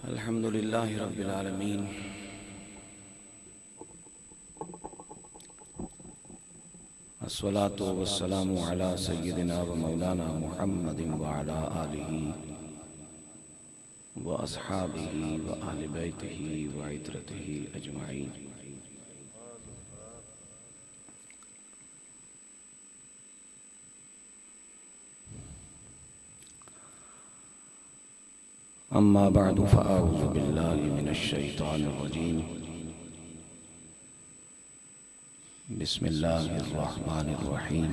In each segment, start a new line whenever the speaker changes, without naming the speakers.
अल्हम्दुलिल्लाहि रब्बिल आलमीन अस्सलातु वस्सलामु अला सय्यिदिना व मौलाना मुहम्मदिन व अला आलिहि व अस्हाबिहि व अहलि बैतिहि व इत्रतिहि अजमाइन। अम्मा बअदु फ़अऊज़ु बिल्लाहि मिनश शैतानिर रजीम। बिस्मिल्लाहिर रहमानिर रहीम।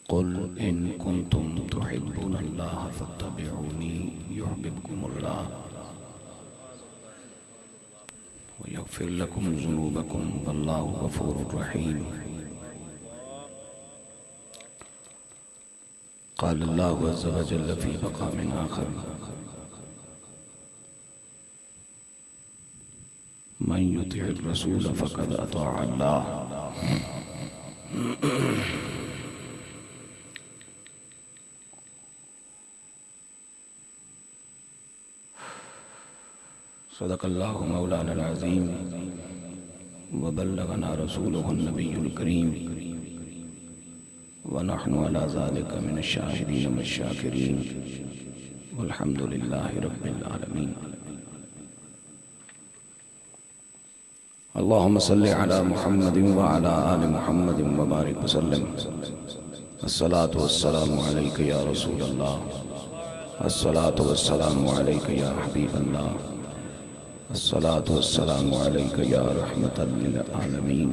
क़ुल इन कुन्तुम तुहिब्बूनल्लाह फत्तबिऊनी युहब्बिबकुमुल्लाह व यग़फ़िर लकुम ज़ुनूबकुम वल्लाहु गफ़ूरुर रहीम। क़ाल अल्लाहु अज़्ज़ व जल्ल फ़ी मक़ामिन आख़र मन युतिइर रसूल फ़क़द अताअ अल्लाह। सदक़ल्लाहु मौलाना अज़ीम व बल्लगना रसूलुहुन नबियुल करीम व नहनु अला ज़ालिका मिनश शाहिदीन वश्शाकिरीन वल्हम्दुलिल्लाहि रब्बिल आलमीन। अल्लाहुम्मा सल्लि अला मुहम्मदिन व अला आलि मुहम्मदिन व बारिक वसल्लम। अस्सलातु वस्सलामु अलैका या रसूलल्लाह, अस्सलातु वस्सलामु अलैका या हबीबल्लाह, अस्सलातु वस्सलामु अलैका या रहमतल लिल आलमीन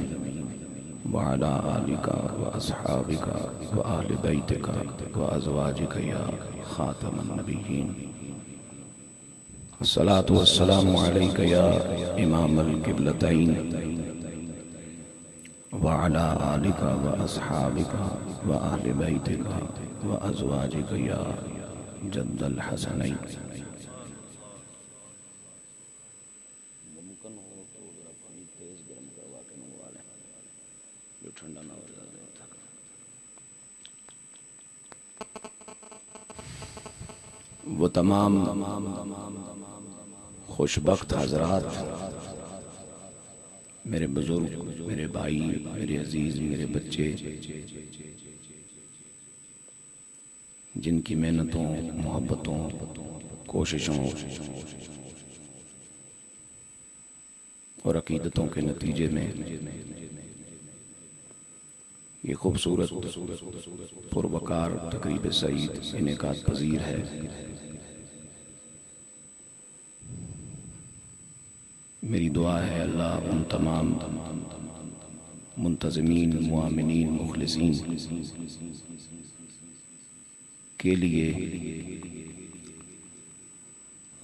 व अला आलिका व अस्हाबिका व अहलि बैतिका व अज़वाजिका या खातमन नबिय्यीन। अस्सलातु वस्सलामु अलैका या इमामल क़िबलतैन व अला आलिका व अस्हाबिका व अहलि बैतिका व अज़वाजिका या जद्दल हसनैन। ठंडा ना हो जाए। वो तमाम खुशबख्त हजरात, मेरे बुजुर्ग, मेरे भाई, मेरे अजीज, मेरे बच्चे, जिनकी मेहनतों, मोहब्बतों, कोशिशों और अकीदतों के नतीजे में ये खूबसूरत पुरवकार तकरीब सईद इनेकाद पजीर है। मेरी दुआ है अल्लाह उन तमाम मुंतज़िमीन, मुआमिनीन, मुखलिसीन के लिए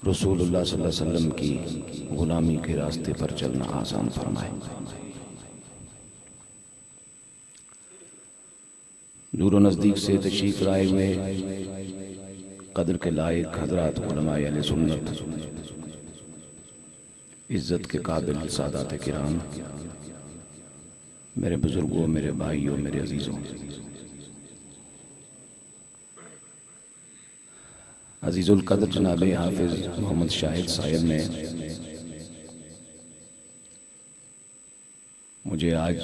रसूलुल्लाह सल्लल्लाहु अलैहि वसल्लम की गुलामी के रास्ते पर चलना आसान फरमाए। दूर नज़दीक से तशरीफ़ लाए हुए कदर के लायक हज़रात उलमाए अहले सुन्नत, इज़्ज़त के काबिल सादात किराम, मेरे बुजुर्गों, मेरे भाइयों, मेरे अजीज़ों, अजीज़ुल कदर जनाब हाफिज़ मोहम्मद शाहिद साहिब ने मुझे आज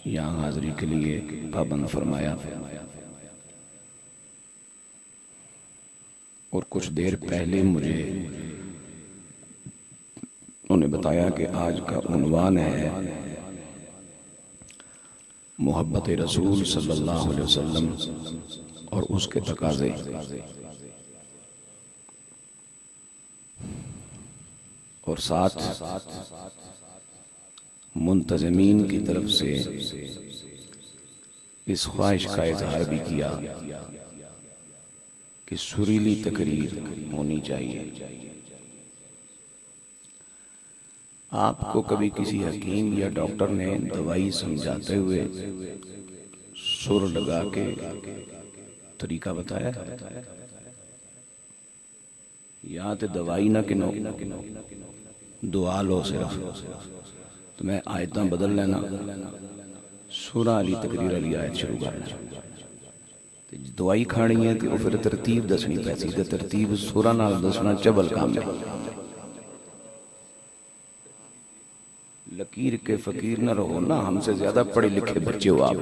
यहाँ हाज़िरी के लिए पाबंद फरमाया और कुछ देर पहले मुझे उन्होंने बताया कि आज का उन्वान है मोहब्बत रसूल सल्लल्लाहु अलैहि वसल्लम और उसके तकाज़े। और साथ मुंतज़िमीन की तरफ से इस ख्वाहिश का इजहार भी किया कि सुरीली तकरीर होनी चाहिए। आपको कभी किसी हकीम या डॉक्टर ने दवाई समझाते हुए सुर लगा के तरीका बताया? या तो दवाई ना किनो, दुआ लो सिर्फ, तो मैं आयत बदल लेना, सूरा अली तकरीर अली आयत शुरू करना। दवाई खानी है तो फिर तरतीब दसनी पैसी, तो तरतीब सुरा नाल दसना चबल काम है। लकीर के फकीर न रहो ना, हमसे ज्यादा पढ़े लिखे बच्चे हो आप।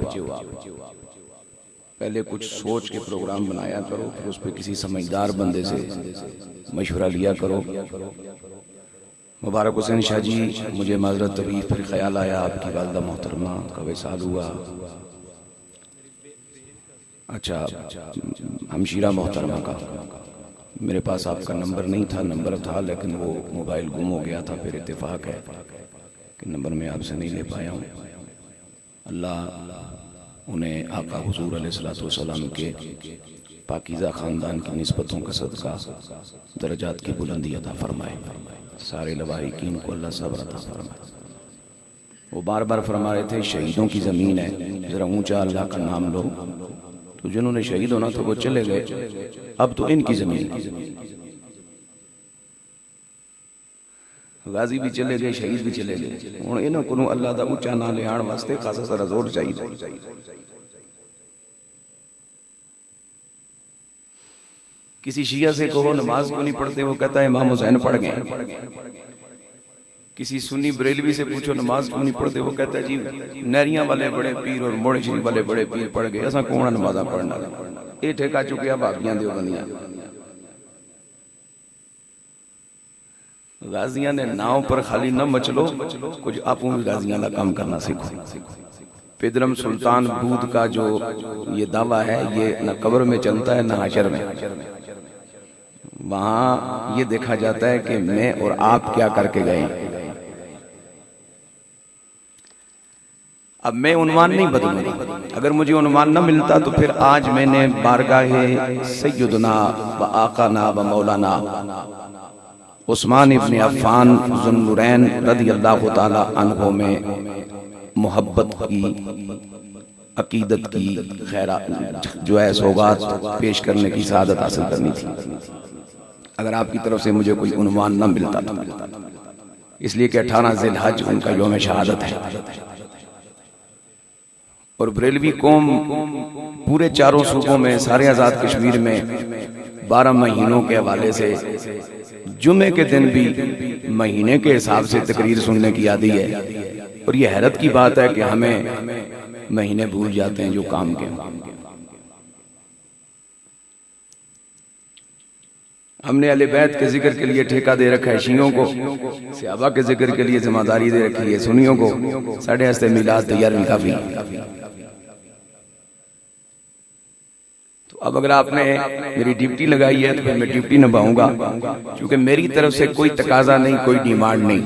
पहले कुछ सोच के प्रोग्राम बनाया करो, फिर उस पर किसी समझदार बंदे से मशवरा लिया करो। मुबारक हुसैन शाह जी, मुझे माजरत तभी फिर ख्याल आया आपकी वालदा मोहतरमा का विसाल हुआ। अच्छा, हमशीरा मोहतरमा का मेरे पास आपका नंबर नहीं था, नंबर था लेकिन वो मोबाइल गुम हो गया था। फिर इत्तेफाक है कि नंबर मैं आपसे नहीं ले पाया हूँ। अल्लाह उन्हें आका हुजूर अलैहिस्सलाम के पाकीज़ा ख़ानदान की निस्बतों का सदका दरजात की बुलंदी अता फरमाए। सारे लवाहिकीन को अल्लाह सब्र अता फरमाए। वो बार बार फरमा रहे थे शहीदों की ज़मीन है, ज़रा ऊंचा अल्लाह का नाम लो। तो जिन्होंने शहीद होना था वो चले गए, अब तो इनकी ज़मीन। गाजी भी चले गए, शहीद भी चले गए। हुण इन्हां कोलों अल्लाह दा ऊंचा नाम लियाण वास्ते खासा सारा जोर चाहिए। किसी शिया से कहो नमाज क्यों नहीं पढ़ते, वो कहता है इमाम हुसैन पढ़ गए। किसी सुन्नी बरेलवी से पूछो नमाज क्यों नहीं पढ़ते, वो कहता है जी नहरियां वाले बड़े पीर और मोड़े शरीफ वाले बड़े पीर पढ़ गए, असां कौन नमाजा पढ़ना। ये ठेका चुकिया भागियां देवबंदियां। गाजियां ने नाव पर खाली न मचलो, कुछ आपू भी गाजियां का काम करना सीखो। पिदरम सुल्तान बूद का जो ये दावा है, ये न कब्र में चलता है न हाशर में। वहां ये देखा जाता है कि मैं और आप क्या करके गए। अब मैं उन्वान नहीं बदलूंगा, अगर मुझे उन्वान न मिलता तो फिर आज मैंने बारगाहे सैयदना व आकाना व मौलाना उस्मान इब्न अफ़्फ़ान ज़ुन्नुरैन रज़ियल्लाहु ताला अन्हु में मोहब्बत की, अकीदत की खैरात जो है सौगात पेश करने की सआदत हासिल करनी थी, अगर आपकी तरफ से मुझे कोई उन्वान न मिलता था। इसलिए कि 18 ज़िलहज उनका यौम शहादत है। और बरेलवी कौम पूरे चारों सूबों में, सारे आज़ाद कश्मीर में 12 महीनों के हवाले से जुमे के दिन भी महीने के हिसाब से तकरीर सुनने की आदी है। और ये हैरत की बात है कि हमें महीने भूल जाते हैं जो काम के। हमने अहले बैत के जिक्र के लिए ठेका दे रखा है शियों को, सहाबा के जिक्र के लिए जिम्मेदारी दे रखी है सुन्नियों को। साढ़े हस्ते मिलाद तैयार भी काफी। तो अब अगर आपने मेरी ड्यूटी लगाई है तो फिर मैं ड्यूटी निभाऊंगा, क्योंकि मेरी तरफ से कोई तकाजा नहीं, कोई डिमांड नहीं।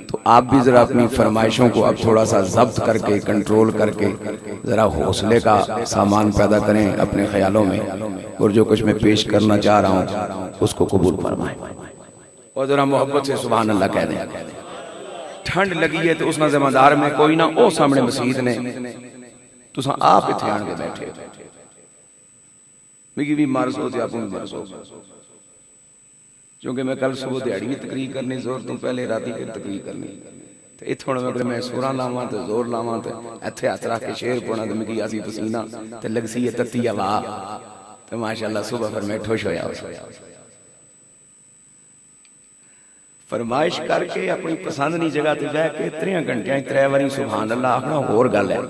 तो आप भी जरा अपनी फरमाइशों को अब थोड़ा सा जब्त करके, कंट्रोल करके जरा हौसले का सामान पैदा करें अपने ख्यालों में, और जो कुछ मैं पेश करना चाह रहा हूँ उसको कबूल फरमाएं। और जरा मोहब्बत से सुभान अल्लाह कह दें। ठंड लगी है तो उस ना जिम्मेदार में कोई ना, ओ सामने मसीद ने तुसा आप इत्थे आण के बैठे मिगी भी मारसो ते आपू भी मारसो, क्योंकि मैं कल सुबह दिहाड़ी भी तकरीर करनी, जोर तो पहले राती फिर तकरीर करनी। तो इत्थों अगर मैं सुरा लावां तो जोर लावां तो इत्थे हथ रख के शेर पौना तो मिगी आसी पसीना ते लगसी है तत्ती हवा, तो माशाअल्लाह सुबह फिर मैं खुश होया। फरमाइश करके अपनी पसंद की जगह ते बह के 3 घंटियां 3 बारी सुभान अल्लाह आखना होर गल है।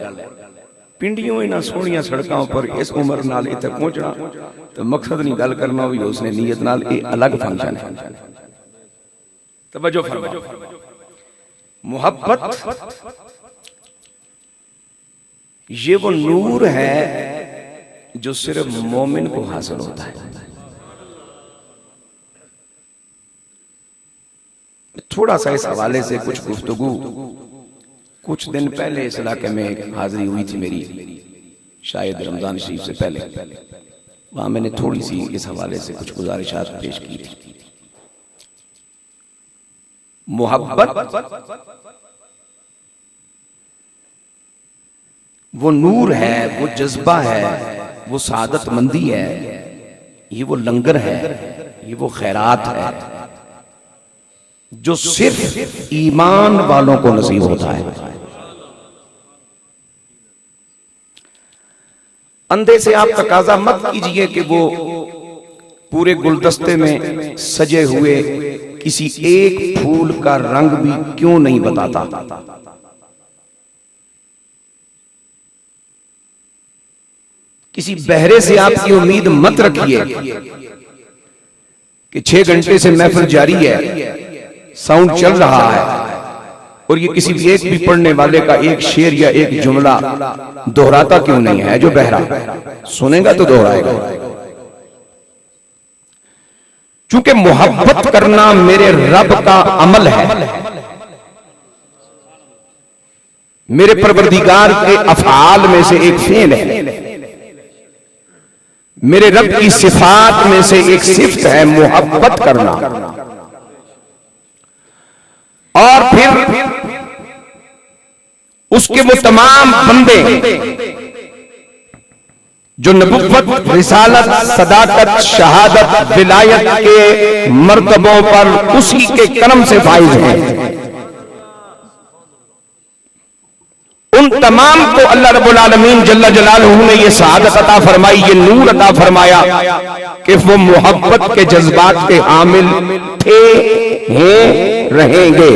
पिंडियों इन्हां सोहणियां सड़कों पर इस उम्र नाल इत्थे पहुंचना तो मकसद नहीं गल करना भी उसने नीयत नाल, ये अलग फंक्शन है। तवज्जो फरमाओ। मोहब्बत ये वो नूर है जो सिर्फ मोमिन को हासिल होता है। थोड़ा सा इस हवाले से कुछ गुफ्तगू, कुछ दिन पहले इस इलाके में एक हाजिरी हुई थी मेरी, शायद रमजान शरीफ से पहले, वहां मैंने थोड़ी सी इस हवाले से कुछ गुजारिशात पेश की थी। मोहब्बत वो नूर है, वो जज्बा है, वो सादतमंदी है, ये वो लंगर है, ये वो खैरात है जो सिर्फ ईमान वालों को नसीब होता है। अंधे से आप तकाजा मत कीजिए कि वो पूरे गुलदस्ते में सजे हुए किसी एक फूल का रंग भी क्यों नहीं बताता। किसी बहरे से आपकी उम्मीद मत रखिए कि 6 घंटे से महफिल जारी है, साउंड चल रहा है और ये किसी एक भी पढ़ने वाले का एक शेर या एक जुमला दोहराता क्यों नहीं है। जो बहरा सुनेगा तो दोहराएगा। चूंकि मोहब्बत करना मेरे रब का अमल है, मेरे परवरदिगार के अफ़आल में से एक फेल है, मेरे रब की सिफात में से एक सिफ्त है मोहब्बत करना। और फिर उसके वो तमाम बंदे जो नबुव्वत, रिसालत, सदाकत, शहादत, विलायत के मर्तबों पर उसी के करम से फाइज हैं, उन तमाम को अल्लाह रब्बुल आलमीन जल्ला जलालहू ने ये सआदत अता फरमाई, ये नूर अता फरमाया कि वो मोहब्बत के जज्बात के हामिल थे, हैं, रहेंगे।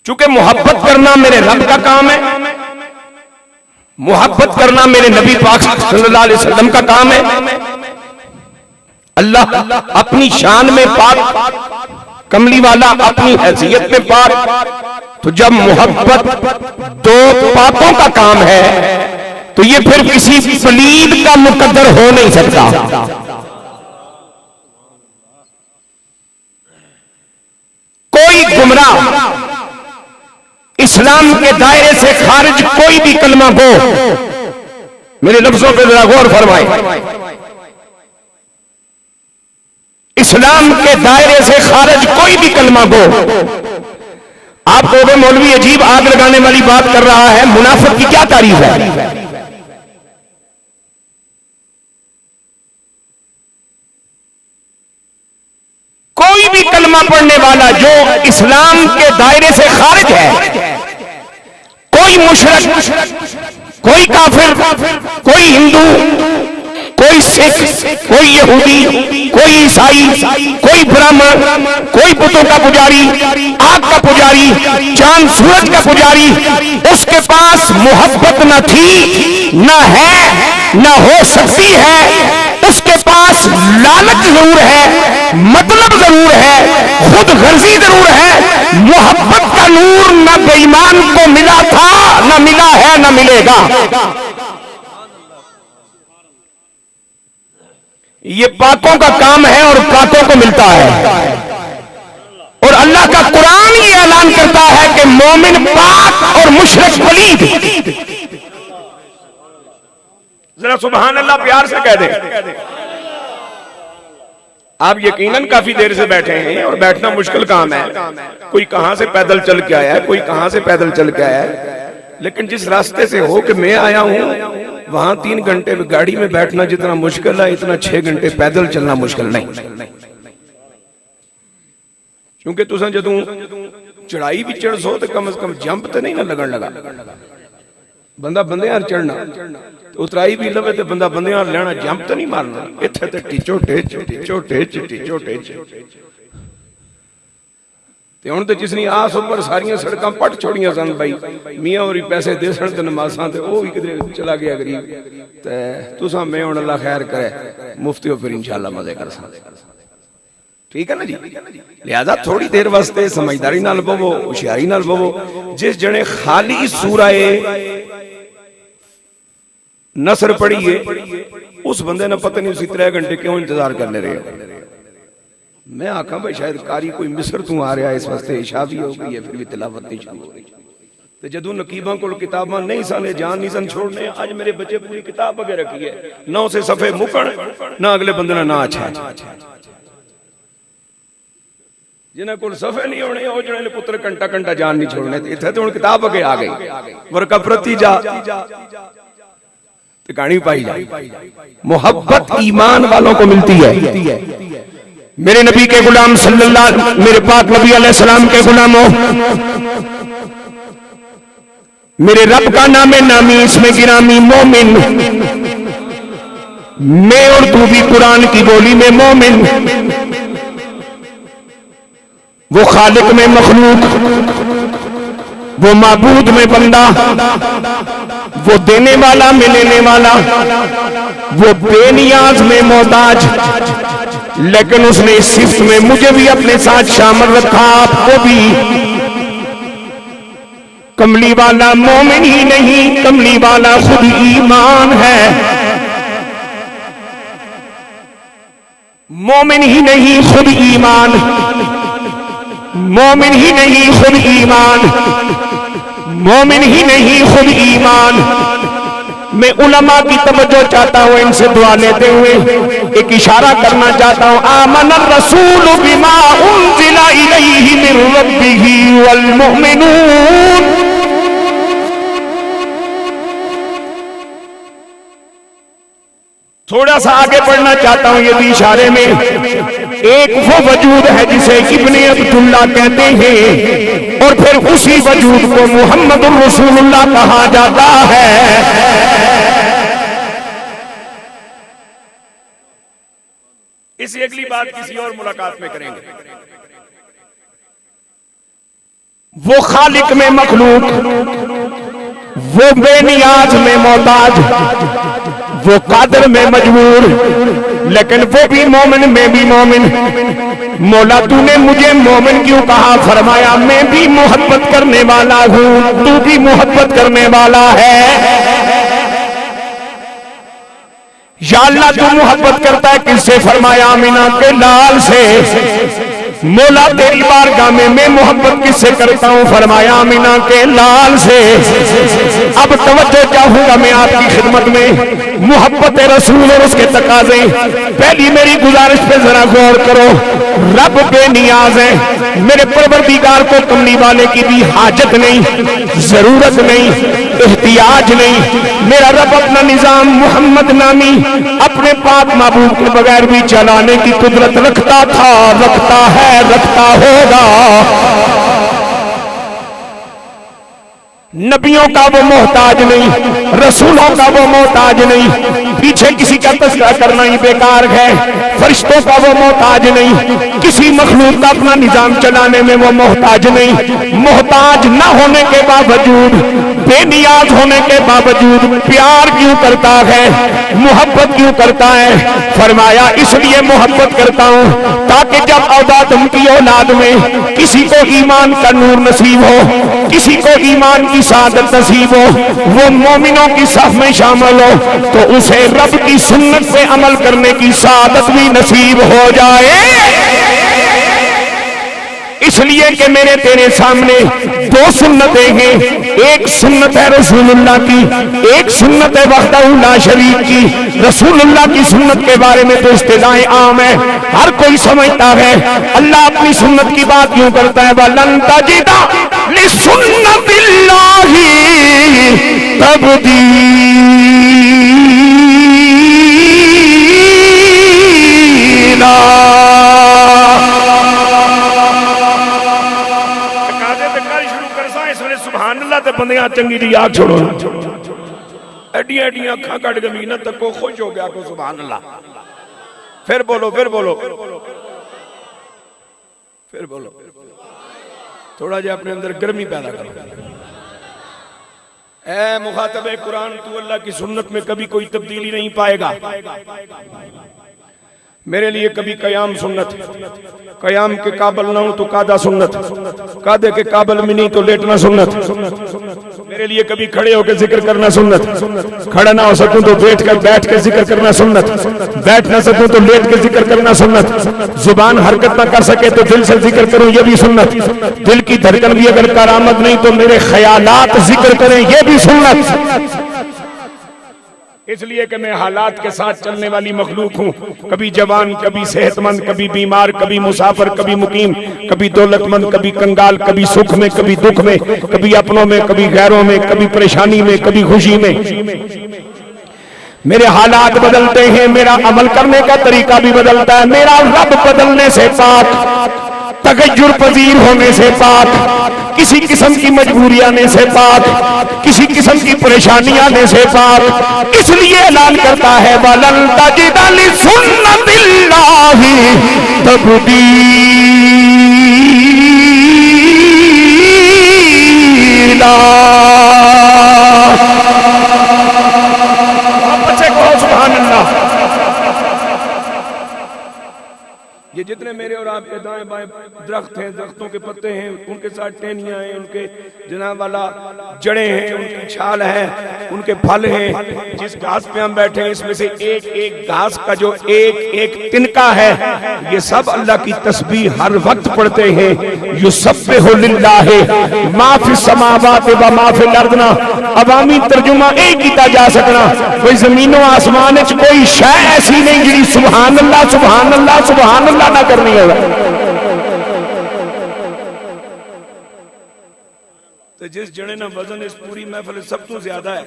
चूंकि मोहब्बत करना मेरे रब का काम है, मोहब्बत करना मेरे नबी पाक सल्लल्लाहु अलैहि वसल्लम का काम है। अल्लाह अपनी शान में पाक, कमली वाला अपनी हैसियत में पाक। तो जब मोहब्बत दो पाकों का काम है तो ये फिर किसी पलीद का मुकद्दर हो नहीं सकता। कोई गुमराह इस्लाम के दायरे से खारिज कोई भी कलमा गो, मेरे लफ्जों पे जरा गौर फरमाए, इस्लाम के दायरे से खारिज कोई भी कलमा गो, आप कहोगे मौलवी अजीब आग लगाने वाली बात कर रहा है, मुनाफिक की क्या तारीफ है। कोई भी कलमा पढ़ने वाला जो इस्लाम के दायरे से खारिज है, कोई मुशरिक, कोई काफिर, कोई हिंदू, कोई सिख, कोई यहूदी, कोई ईसाई, कोई ब्राह्मण, कोई बुतों का पुजारी, आग का पुजारी, चांद सूरज का पुजारी, उसके पास मोहब्बत न थी, न है, न हो सकती है। उसके पास लालच जरूर है, मतलब जरूर है, खुद गर्जी जरूर है। मोहब्बत का नूर न बेईमान को मिला था, न मिला है, न मिलेगा। ये पाकों का काम है और पाकों को मिलता है। और अल्लाह का कुरान ये ऐलान करता है कि मोमिन पाक और मुशरिक वलीद। जरा सुभान अल्लाह प्यार से कह दे। आप यकीनन काफी देर से बैठे हैं और बैठना मुश्किल काम है। कोई कहां से पैदल चल के आया है, कोई कहां से पैदल चल के आया है, लेकिन जिस रास्ते से हो कि मैं आया हूं वहां 3 घंटे गाड़ी में बैठना जितना मुश्किल है, इतना 6 घंटे पैदल चलना मुश्किल नहीं। क्योंकि तुसा जदों चढ़ाई भी चढ़ सो तो कम से कम जंप तो नहीं ना लगन लगा। बंदा बंदे यार चढ़ना तो उतराई भी लवे तो बंदा बंदे यार लेना, जंप तो नहीं मारना। इत्थे ते टीचो टेच टीचो टेच टीचो टेच। ते हुण ते जिसनी आस उपर सारियां सड़कां पट छोड़ियां सन भाई, मियां होरी पैसे दे सन ते नमाज़ां ते ओ भी किधरे चला गया गरीब। ते तुसां मैं हुण अल्लाह खैर करे मुफ्तियों फिर इंशाअल्लाह मजे कर सन। ठीक है ना जी। लिहाजा थोड़ी देर वास्ते समझदारी नाल बवो, होशियारी नाल बवो। जिस जने खाली सूरह नसर पढ़ी है उस बंदे ने पता नहीं उसी 3 घंटे क्यों इंतजार करने रहे। मैं आखा भाई शायद कारी कोई मिस्र तू आ रहा है, इस वास्ते इशा भी हो गई है, फिर भी तिलावत नहीं शुरू हो रही। तो जदों नकीबा को किताबां नहीं सन, जान नहीं सन छोड़ने, आज मेरे बच्चे पूरी किताब अगे रखी है, 9 से सफे मुकन ना अगले बंदे ना अच्छा जिन्हें को सफे नहीं होने वो जने पुत्र घंटा घंटा जान नहीं छोड़ने। इतने तो किताब अगे आ गई वर्का प्रति जा कहानी पाई जाए। मोहब्बत ईमान वालों को मिलती है। मेरे नबी के गुलाम सल्लल्लाहु, मेरे पाक नबी अलैहि सलाम के गुलामों,
मेरे रब का नाम नामी इसमें गिरामी मोमिन, मैं और तू भी कुरान की बोली में मोमिन। वो खालिक में मखलूक, वो माबूद में बंदा, वो देने वाला में लेने वाला, वो बेनियाज में मोहताज, लेकिन उसने इस सिफ्त में मुझे भी अपने साथ शामिल रखा, आपको भी। कमली वाला मोमिन ही नहीं, कमली वाला खुद ईमान है। मोमिन ही नहीं खुद ईमान, मोमिन ही नहीं खुद ईमान, मोमिन ही नहीं खुद ईमान। मैं उलमा की तवज्जो चाहता हूं, इनसे दुआ लेते हुए एक इशारा करना चाहता हूं। आमनर रसूल बिमा उनजिला इलैहि मिर रब्बिही वल मुमिनून। थोड़ा सा आगे बढ़ना चाहता हूं, ये भी इशारे में। एक वो वजूद है जिसे इब्ने अब्दुल्ला कहते हैं, और फिर उसी वजूद को मुहम्मदुर रसूलुल्लाह कहा जाता है। इसी अगली बात किसी और मुलाकात में करेंगे। वो खालिक में मखलूक, वो बेनियाज में मोहताज, वो कादर में मजबूर, लेकिन वो भी मोमिन में भी मोमिन। मौला तूने मुझे मोमिन क्यों कहा? फरमाया मैं भी मोहब्बत करने वाला हूं, तू भी मोहब्बत करने वाला है। या अल्लाह तू मोहब्बत करता है किससे? फरमाया आमिना के लाल से। मौला तेरी बारगाह में मैं मोहब्बत किससे करता हूं? फरमाया आमिना के लाल से। अब तवज्जो चाहूंगा मैं आपकी खिदमत में, मोहब्बत रसूल और उसके तकाजे। पहली मेरी गुजारिश पे जरा गौर करो। रब बेनियाज है, मेरे परवरदिगार को कमली वाले की भी हाजत नहीं, जरूरत नहीं, एहतियाज नहीं। मेरा रब अपना निजाम मोहम्मद नामी अपने पाक महबूब के बगैर भी चलाने की कुदरत रखता था, रखता है, रखता होगा। नबियों का वो मोहताज नहीं, रसूलों का वो मोहताज नहीं, पीछे किसी का तस्करा करना ही बेकार है। फरिश्तों का वो मोहताज नहीं, किसी मखलूक का अपना निजाम चलाने में वो मोहताज नहीं। मोहताज न होने के बावजूद, बेनियाज होने के बावजूद प्यार क्यों करता है, मोहब्बत क्यों करता है? फरमाया इसलिए मोहब्बत करता हूं ताकि जब आदम की औलाद में किसी को ईमान का नूर नसीब हो, किसी को ईमान की सादत नसीब हो, वो मोमिनों की साफ में शामिल हो, तो उसे रब की सुन्नत पे अमल करने की सादत भी नसीब हो जाए। इसलिए कि मेरे तेरे सामने दो सुन्नतें हैं, एक सुन्नत है रसूलुल्लाह की, एक सुन्नत है वहदहू ला शरीक की। रसूलुल्लाह की सुन्नत के बारे में तो इस्तिलाएं आम है, हर कोई समझता है। अल्लाह अपनी सुन्नत की बात क्यों करता है? वलन तजिदा लिसुन्नतिल्लाहि तब्दीला। बंदियां चंगी जी आग छोड़ो, एडियां एडियां अखा कट गई ना तको खुश हो गया को सुभान अल्लाह। फिर बोलो, फिर बोलो, फिर बोलो, थोड़ा जा अपने अंदर गर्मी पैदा करो। ए मुखातबे कुरान, तू अल्लाह की सुन्नत में कभी कोई तब्दीली नहीं पाएगा। मेरे लिए कभी कयाम सुन्नत, कयाम के काबल ना हो तो कादा सुन्नत, कादे के काबल में नहीं तो लेटना सुन्नत। मेरे लिए कभी खड़े होकर जिक्र करना सुन्नत, खड़ा ना हो सकूं तो बैठ के जिक्र करना सुन्नत, बैठ ना सकूं तो लेट के जिक्र करना सुन्नत। जुबान हरकत ना कर सके तो दिल से जिक्र करूं, ये भी सुन्नत। दिल की धड़कन भी अगर करामत नहीं तो मेरे ख्यालात जिक्र करें, ये भी सुन्नत। इसलिए कि मैं हालात के साथ चलने वाली मखलूक हूं, कभी जवान, कभी सेहतमंद, कभी बीमार, कभी मुसाफिर, कभी मुकीम, कभी दौलतमंद, कभी कंगाल, कभी सुख में, कभी दुख में, कभी अपनों में, कभी गैरों में, कभी परेशानी में, कभी खुशी में। मेरे हालात बदलते हैं, मेरा अमल करने का तरीका भी बदलता है। मेरा रब बदलने से पाक, तगय्युर पजीर होने से पाक, किसी किस्म की मजबूरी आने से पाक, किसी किस्म की परेशानी आने से पाक। इसलिए ऐलान करता है वलन तजिद लिसुन्नतिल्लाहि तब्दीला। बच्चे कहो सुभान अल्लाह। ये जितने मेरे और आपके दाएं बाएं दरख्त हैं, दरख्तों के पत्ते हैं, उनके साथ टहनियां हैं, उनके जनाब वाला जड़ें हैं, उनकी छाल है, उनके फल हैं, जिस घास पे हम बैठे हैं इसमें से एक एक घास का जो एक एक तिनका है, ये सब अल्लाह की तस्बीह हर वक्त पढ़ते हैं। युसब्बिहु लिल्लाहि मा फिस समावाति व मा फिल अर्द। अवामी तर्जुमा एक किया जा सकना, कोई जमीनों आसमान कोई शय ऐसी नहीं जी सुभान अल्लाह सुभान अल्लाह सुभान अल्लाह ना करनी होगा। तो जिस जने ना वजन इस पूरी महफिल सब तो ज्यादा है,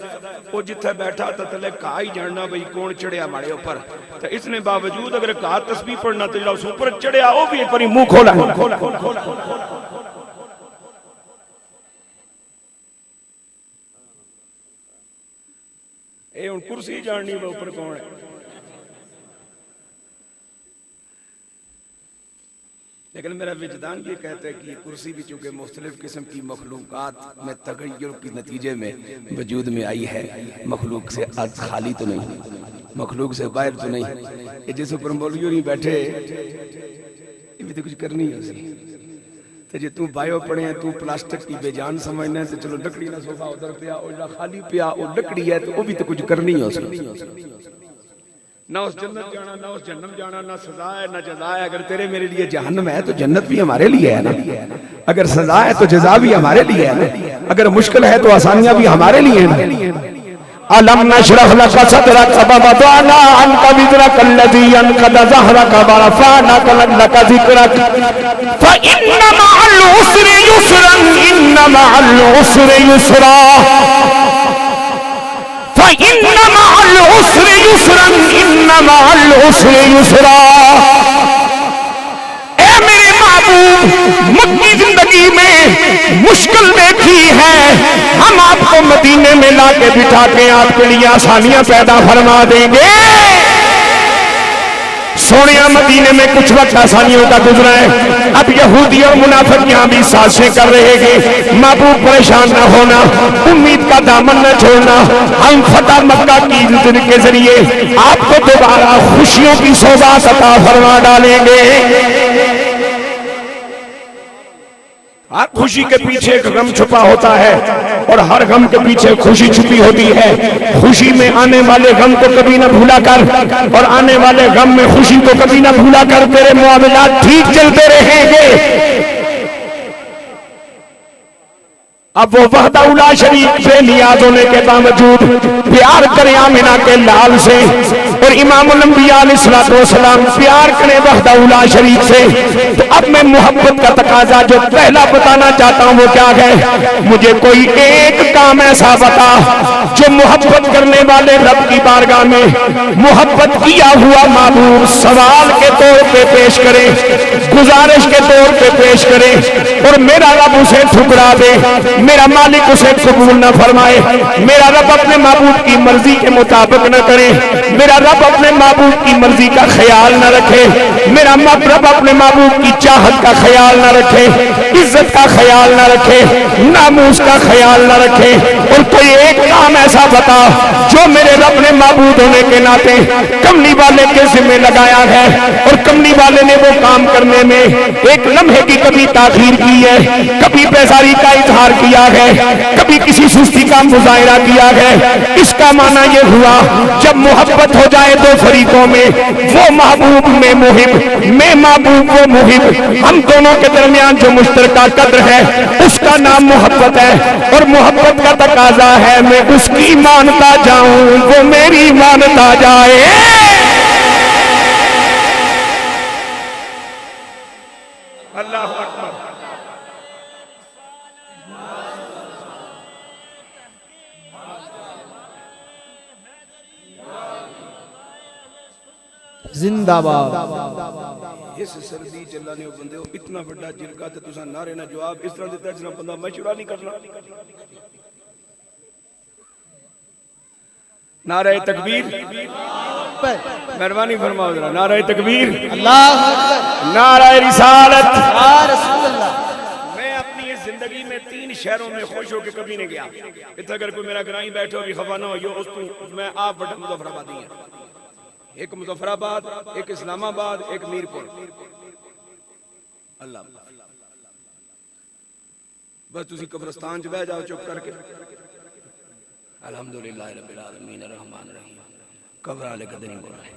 वो जिथे बैठा तो तले कहा ही जानना भाई कौन चढ़िया माड़े ऊपर। तो इसने बावजूद अगर कहा तस्बीह पढ़ना तो जो ऊपर चढ़िया वो भी एक बार मुंह खोला। ये हुण कुर्सी जाननी ऊपर कौन है। लेकिन मेरा विजदान ये कहता है कि कुर्सी भी चूंकि मुख्तलिफ किस्म की मखलूक़ात में तगय्युर के नतीजे में वजूद में आई है, मखलूक से आज खाली तो नहीं, मखलूक से बाहर तो नहीं। ये जिस ऊपर मौलवी नहीं बैठे ये भी तो कुछ करनी है उसी। तो जे तू बायो पढ़े हैं, तू प्लास्टिक की बेजान समझना है तो चलो लकड़ी ना सोफा उधर पिया और खाली पिया और लकड़ी है तो वो भी तो कुछ करनी है उसकी। ना उस जन्नत जाना ना उस जहन्नम जाना, ना सजा है ना जजा है। अगर तेरे मेरे लिए जहन्नम है तो जन्नत भी हमारे लिए है ना, अगर सजा है तो जजा भी हमारे लिए है ना, अगर मुश्किल है तो आसानियां भी हमारे लिए है ना। अलम नशरह लका सदरक ववदअना अन्का विज़रक अल्लज़ी अनक़द ज़हरक वरफ़अना लका ज़िक्रक फ़इन्न मअल उसरि युस्रन इन्न मअल उसरि युस्रा फ़इन्न मअल उसरि युस्रन इन्न मअल उसरि युस्रा। ए मेरे महबूब, मक्की जिंदगी में मुश्किल देखी है, हम आपको मदीने में लाके बिठा के आपके लिए आसानियां पैदा फरमा देंगे। सोनिया मदीने में कुछ वक्त आसानियों का गुजरा है, अब यहूदी और मुनाफिक यहाँ भी साजिशें कर रहे हैं। महबूब परेशान न होना, उम्मीद का दामन न छोड़ना, हम फतह मक्का की के जरिए आपको दोबारा खुशियों की सौगात अता फरमा डालेंगे। हर खुशी के पीछे एक गम छुपा होता है और हर गम के पीछे खुशी छुपी होती है। खुशी में आने वाले गम को कभी ना भूला कर और आने वाले गम में खुशी को कभी ना भूला कर, तेरे मुआमलात ठीक चलते रहेंगे। अब वो वहदहुल्ला शरीक से नियाज होने के बावजूद प्यार करे आमिना के लाल से और इमामुल अंबिया अलैहिस्सलाम प्यार करे वहदहुल्ला शरीक से। तो अब मैं मोहब्बत का तकाजा जो पहला बताना चाहता हूँ वो क्या है, मुझे कोई एक काम ऐसा बता जो मोहब्बत करने वाले रब की बारगाह में मोहब्बत किया हुआ महबूब सवाल के तौर पे पेश करे, गुजारिश के तौर पे पेश करे और मेरा रब उसे ठुकरा दे, मेरा मालिक उसे कबूल न फरमाए, मेरा रब अपने महबूब की मर्जी के मुताबिक न करे, मेरा रब अपने महबूब की मर्जी का ख्याल न रखे, मेरा रब अपने महबूब की चाहत का ख्याल न रखे, इज्जत का ख्याल न रखे, नामूस का ख्याल न रखे। और कोई एक काम ऐसा बता जो मेरे रब ने महबूब होने के नाते कमली वाले के जिम्मे लगाया है और कमली वाले ने वो काम करने में एक लम्हे की कभी ताखीर की है, कभी बेजारी का इजहार किया है, कभी किसी सुस्ती का मुजाहिरा किया है। इसका माना यह हुआ जब मोहब्बत हो जाए दो फरीकों में, वो महबूब में मुहिब, मैं महबूब वो मुहिब, हम दोनों के दरमियान जो मुश्तरका कद्र है उसका नाम मोहब्बत है और मोहब्बत का तकाजा है मैं उसकी मानता जाऊं वो मेरी मानता जाए। अल्लाह अकबर।
जिंदाबाद। जिस सर्दी चलाने बंदे हो इतना बड़ा जिरका ते तुसा नारे ना जवाब इस तरह दिता जिस बंदा मशवरा नहीं करना। नारे तकबीर, मेहरबानी फरमाओ जरा, नारे तकबीर,
अल्लाह अकबर,
नारे रिसालत।
या रसूल अल्लाह।
मैं अपनी इस जिंदगी में 3 शहरों में खुश होकर कभी नहीं गया। इतना अगर कोई मेरा ग्राई बैठो भी खफा ना हो यो उस मैं आप बड़ा मुजफ्फराबादी है। एक मुजफ्फराबाद, एक इस्लामाबाद, एक मीरपुर। अल्लाह बस तुसी कब्रिस्तान च बह जाओ चुप करके अल्हम्दुलिल्लाह रब्बिल आलमीन रहमान रहीम कब्र वाले कदे नहीं बोल रहे।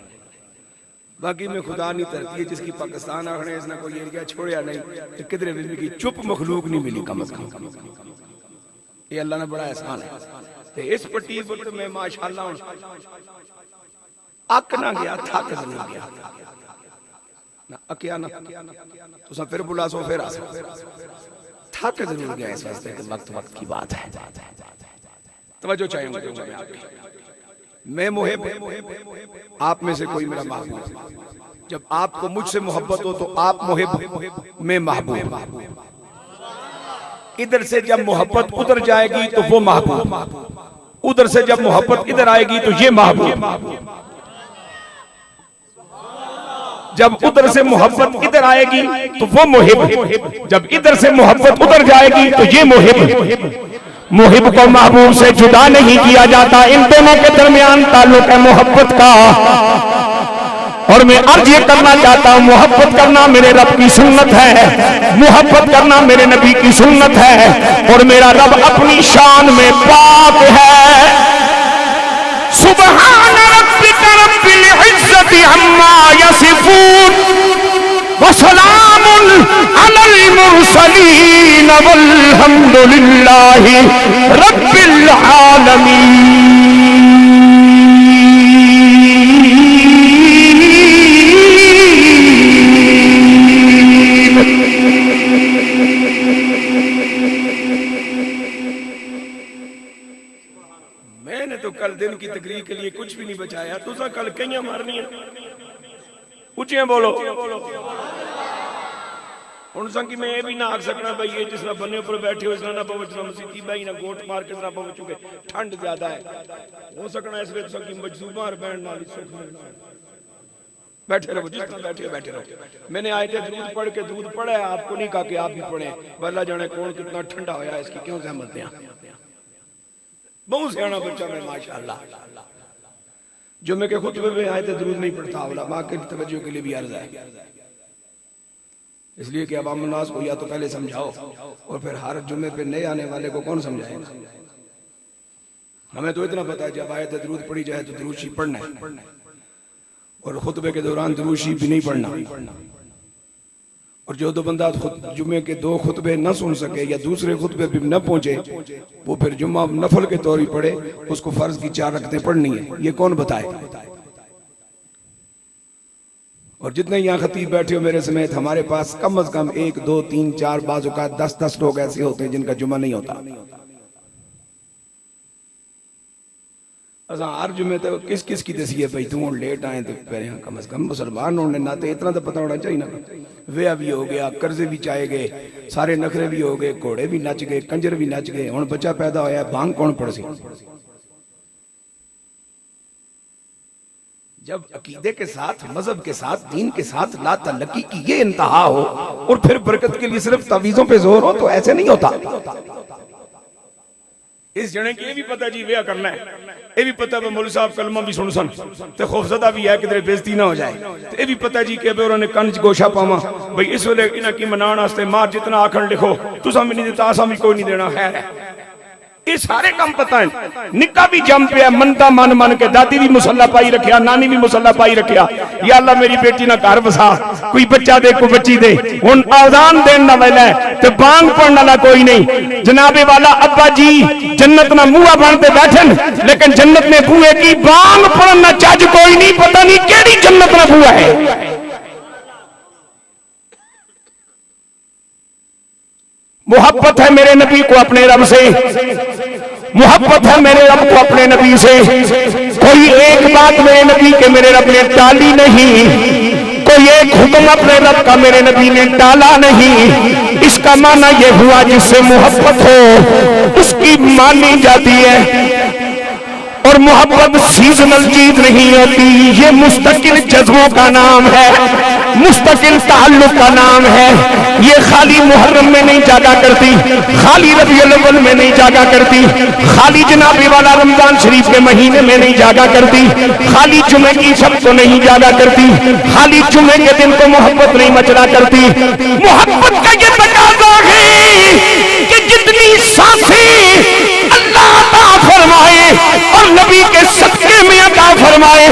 बाकी में खुदा नहीं धरती है जिसकी पाकिस्तान आखने इसने कोई एरिया छोड़िया नहीं तो किधरे भी की चुप मखलूक नहीं मिली कम अज कम। ये अल्लाह ने बड़ा एहसान है। तो इस पट्टी पर मैं माशाअल्लाह अक ना गया थक जरूर गया ना अकिया ना तुसा फिर बुला सो फिर आ थक जरूर गया इस वास्ते कि वक्त वक्त की बात है। तवज्जो चाहूंगा मैं मुहिब आप में से कोई मेरा महबूब। जब आपको मुझसे मोहब्बत हो तो आप मुहिब मैं महबूब। इधर से जब मोहब्बत उधर जाएगी तो वो महबूब, उधर से जब मोहब्बत इधर आएगी तो ये महबूब। जब उधर से मोहब्बत इधर आएगी तो वो मुहिब, जब इधर से मोहब्बत उधर जाएगी तो ये मुहिब। मुहिब को महबूब से जुदा नहीं किया जाता, इन दोनों के दरमियान ताल्लुक है मोहब्बत का। और मैं अर्ज ये करना चाहता हूं मोहब्बत करना मेरे रब की सुन्नत है, मोहब्बत करना मेरे नबी की सुन्नत है। और मेरा रब अपनी शान में पाक है। सुबहान रब्बिका रब्बिल इज्जति अम्मा यसिफून व सलामुन अलल मुरसलीन वल्हम्दुलिल्लाहि रब्बिल आलमीन। मैंने तो कल दिन की तकरीर के लिए कुछ भी नहीं बचाया, तुसा कल कईयां मारनी है। ऊंचे बोलो हुण संगी मैं ये भी ना आख सकना भाई ये जिस बन्ने ऊपर बैठे हो इसना ना पवे जिस मसीती भाई ना गोट मार के ना पवे चुके ठंड ज्यादा है हो सकना इस वे संगी मजदूबां बैठ नाल सुख मिलना। बैठे रहो जिस तरह बैठे रहो। मैंने आए थे दूध पढ़ के दूध पढ़ा है आपको नहीं कहा कि आप भी पढ़े वल्ला जाने कौन कितना ठंडा होया इसकी क्यों सहमत दें। बहुत सियाना बच्चा मैं माशाअल्लाह। जुम्मे के खुतबे में आए थे दुरूद नहीं पढ़ता वाला माँ के तवज्जो के लिए भी अर्ज है। इसलिए कि अवाम नास को या तो पहले समझाओ और फिर हर जुम्मे पे नए आने वाले को कौन समझाएगा। हमें तो इतना पता है जब आए थे दुरूद पढ़ी जाए तो दुरूद शरीफ पढ़ना है और खुतबे के दौरान दुरूद शरीफ भी नहीं पढ़ना। और जो दो बंदा जुम्मे के 2 खुतबे न सुन सके या दूसरे खुतबे भी न पहुंचे वो फिर जुम्मा नफल के तौर पर पढ़े उसको फर्ज की 4 रकअतें पढ़नी है। ये कौन बताए। और जितने यहाँ खतीब बैठे हो मेरे समेत हमारे पास कम से कम 1 2 3 4 बाज़ औक़ात 10 लोग ऐसे होते हैं जिनका जुम्मा नहीं होता। हर जुम्मे तो किस किस की दसी है भाई तू हम लेट आए तो कम से कम मुसलमान होने ना तो इतना तो पता होना चाहिए ना। व्याह भी हो गया, कर्जे भी चाहे गए, सारे नखरे भी हो गए, घोड़े भी नच गए, कंजर भी नच गए, हुण बच्चा पैदा होया भांग कौन पड़ सी। जब अकीदे के साथ मजहब के साथ दीन के साथ ला तल्लकी की ये इंतहा हो और फिर बरकत के लिए सिर्फ तावीज़ों पे जोर हो तो ऐसे नहीं होता। इस जने के भी पता जी व्याह करना है, ये भी पता है मौलवी साहब कलमा भी सुन सन ते खौफजदा भी है किधरे बेइज्जती ना हो जाए। तो ये भी पता जी कि उन्होंने कंज गोशा पावा भाई इस वेले इन्हां की मनाण वास्ते मार जितना आखण लिखो तुसा भी नहीं देता असा भी कोई नहीं देना खैर है। ये सारे काम पता है। निक्का भी जम पे मनता मन मन के दादी भी मुसल्ला पाई रखिया, नानी भी मुसल्ला पाई रखिया। या अल्लाह मेरी बेटी ना घर बसा, कोई बच्चा दे कोई बच्ची दे। हुण आज़ान देन ना वेला ते बांग पढ़न वाला कोई नहीं। जनाबे वाला अब्बा जी जन्नत ना मुआ बनते बैठन लेकिन जन्नत में बूए की बांग पढ़न ना चज कोई नहीं। पता नहीं केड़ी जन्नत ना बुआ है। मोहब्बत है मेरे नबी को अपने रब से, मोहब्बत है मेरे रब को अपने नबी से। कोई एक बात मेरे नबी के मेरे रब ने टाली नहीं, कोई
ये हुक्म अपने रब का मेरे नबी ने टाला नहीं। इसका माना ये हुआ जिससे मोहब्बत हो उसकी मानी जाती है। और मोहब्बत सीजनल चीज नहीं होती, ये मुस्तकिल जज्बों का नाम है, मुस्तकिल ताल्लुक का नाम है। ये खाली मुहर्रम में नहीं जागा करती, खाली रबीउल अव्वल में नहीं जागा करती, खाली जनाबी वाला रमजान शरीफ के महीने में नहीं जागा करती, खाली जुमे की शब को नहीं जागा करती, खाली जुमे के दिन को मोहब्बत नहीं मचला करती। मोहब्बत का ये तकाजा है कि जितनी सांसें अल्लाह अता फरमाए और नबी के सदके में अता फरमाए,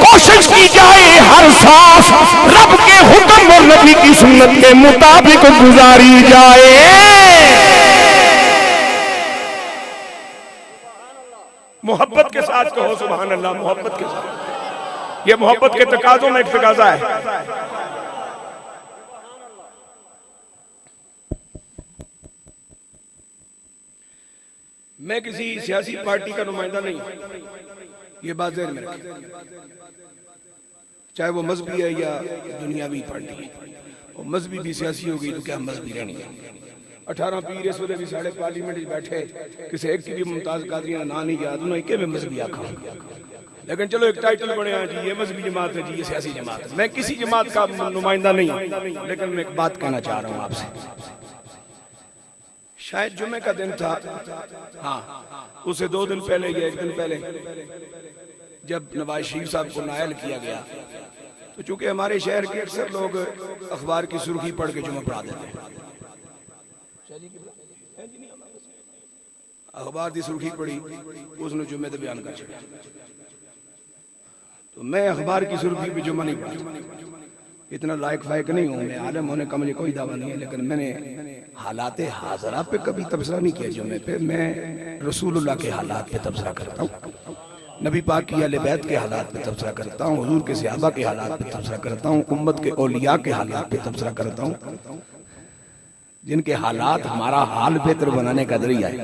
कोशिश की जाए हर सांस रब के हुक्म और नबी की सुन्नत के मुताबिक गुजारी जाए।
मोहब्बत के साथ कहो सुभान अल्लाह। मोहब्बत के साथ, ये मोहब्बत के तकाजों में एक तकाजा है। मैं किसी सियासी पार्टी का नुमाइंदा नहीं, ये बात ज़हन में रखें, चाहे वो मजहबी है या दुनियावी पार्टी है। और मजहबी भी सियासी होगी तो क्या मजहबी रहनी है। 18 पीर इस वे भी साढ़े पार्लीमेंट बैठे, किसी एक की भी मुमताज कादरी ना नहीं याद उन्होंने एक में मजहबी आखा। लेकिन चलो एक टाइटल बनया जी ये मजहबी जमात है, जी ये सियासी जमात है। मैं किसी जमात का नुमाइंदा नहीं, लेकिन मैं एक बात कहना चाह रहा हूँ आपसे। शायद जुमे का दिन था, हाँ उसे 2 दिन पहले या 1 दिन पहले जब नवाज शरीफ साहब को नायल किया गया, तो चूंकि हमारे शहर के अक्सर लोग अखबार की सुर्खी पढ़ के जुमा पढ़ा देते हैं, अखबार की सुर्खी पढ़ी उसने जुमे तो बयान कर छड़ा। तो मैं अखबार की सुर्खी पे जुमा नहीं पढ़ा, इतना लायक फायक नहीं हूँ मैं, आलम होने का मुझे कोई दावा नहीं है, लेकिन मैंने हालात हाजरा पे कभी तबसरा नहीं किया जुमे पे। मैं रसूलुल्लाह के हालात पे तबसरा करता हूँ, नबी पाक की अहले बैत के हालात पे तबसरा करता हूँ, हुजूर के सहाबा के हालात पे तबसरा करता हूँ, उम्मत के औलिया के हालात पे तबसरा करता हूँ, जिनके हालात हमारा हाल बेहतर बनाने का जरिया है।